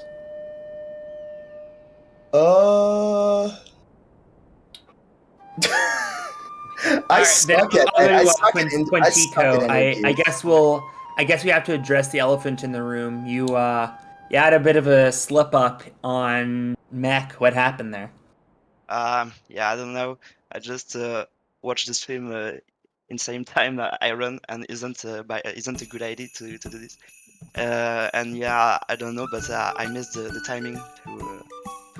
I suck at Quentiko. I guess we have to address the elephant in the room. You had a bit of a slip up on Mech. What happened there? Yeah, I don't know. I just watched the stream in same time I run, and isn't a good idea to do this. And yeah, I don't know, but I missed the timing to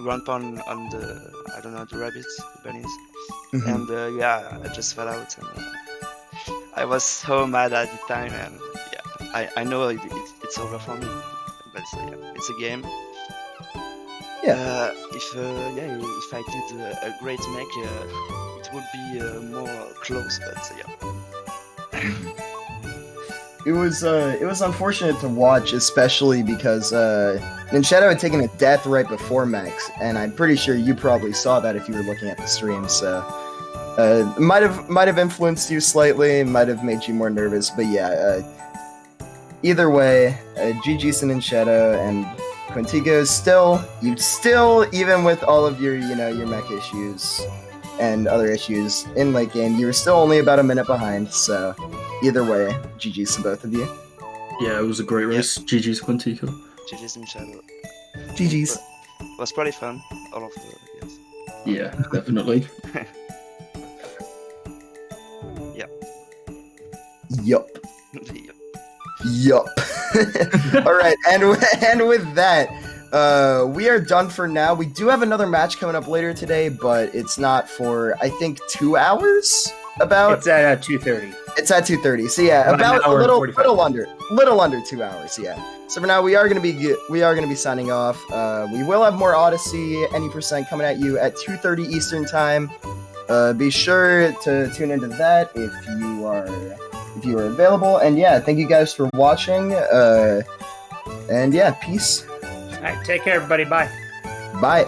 run on the the rabbits, the bunnies, and yeah, I just fell out, and I was so mad at the time, and yeah, I know it's over for me, but yeah, it's a game. Yeah. If I did a great mech, it would be more close, but yeah. It was unfortunate to watch, especially because Ninshado had taken a death right before Max, and I'm pretty sure you probably saw that if you were looking at the stream. So might have influenced you slightly, might have made you more nervous. But yeah, either way, GG's to Ninshado and Quentiko. Still, even with all of your your mech issues and other issues in late game, you were still only about a minute behind. So either way, GG's to both of you. Yeah, it was a great race. GG's Quentiko. GG's Ninshado. GG's. It was pretty fun. All of the yes. Yeah, definitely. Yup. Yup. All right, and with that, we are done for now. We do have another match coming up later today, but it's not for, I think, 2 hours. It's at 2:30. It's at 2:30. So yeah, about a little under 2 hours. Yeah. So for now, we are gonna be signing off. We will have more Odyssey any percent coming at you at 2:30 Eastern time. Be sure to tune into that if you are available. And yeah, thank you guys for watching. And yeah, peace. All right, take care, everybody. Bye. Bye.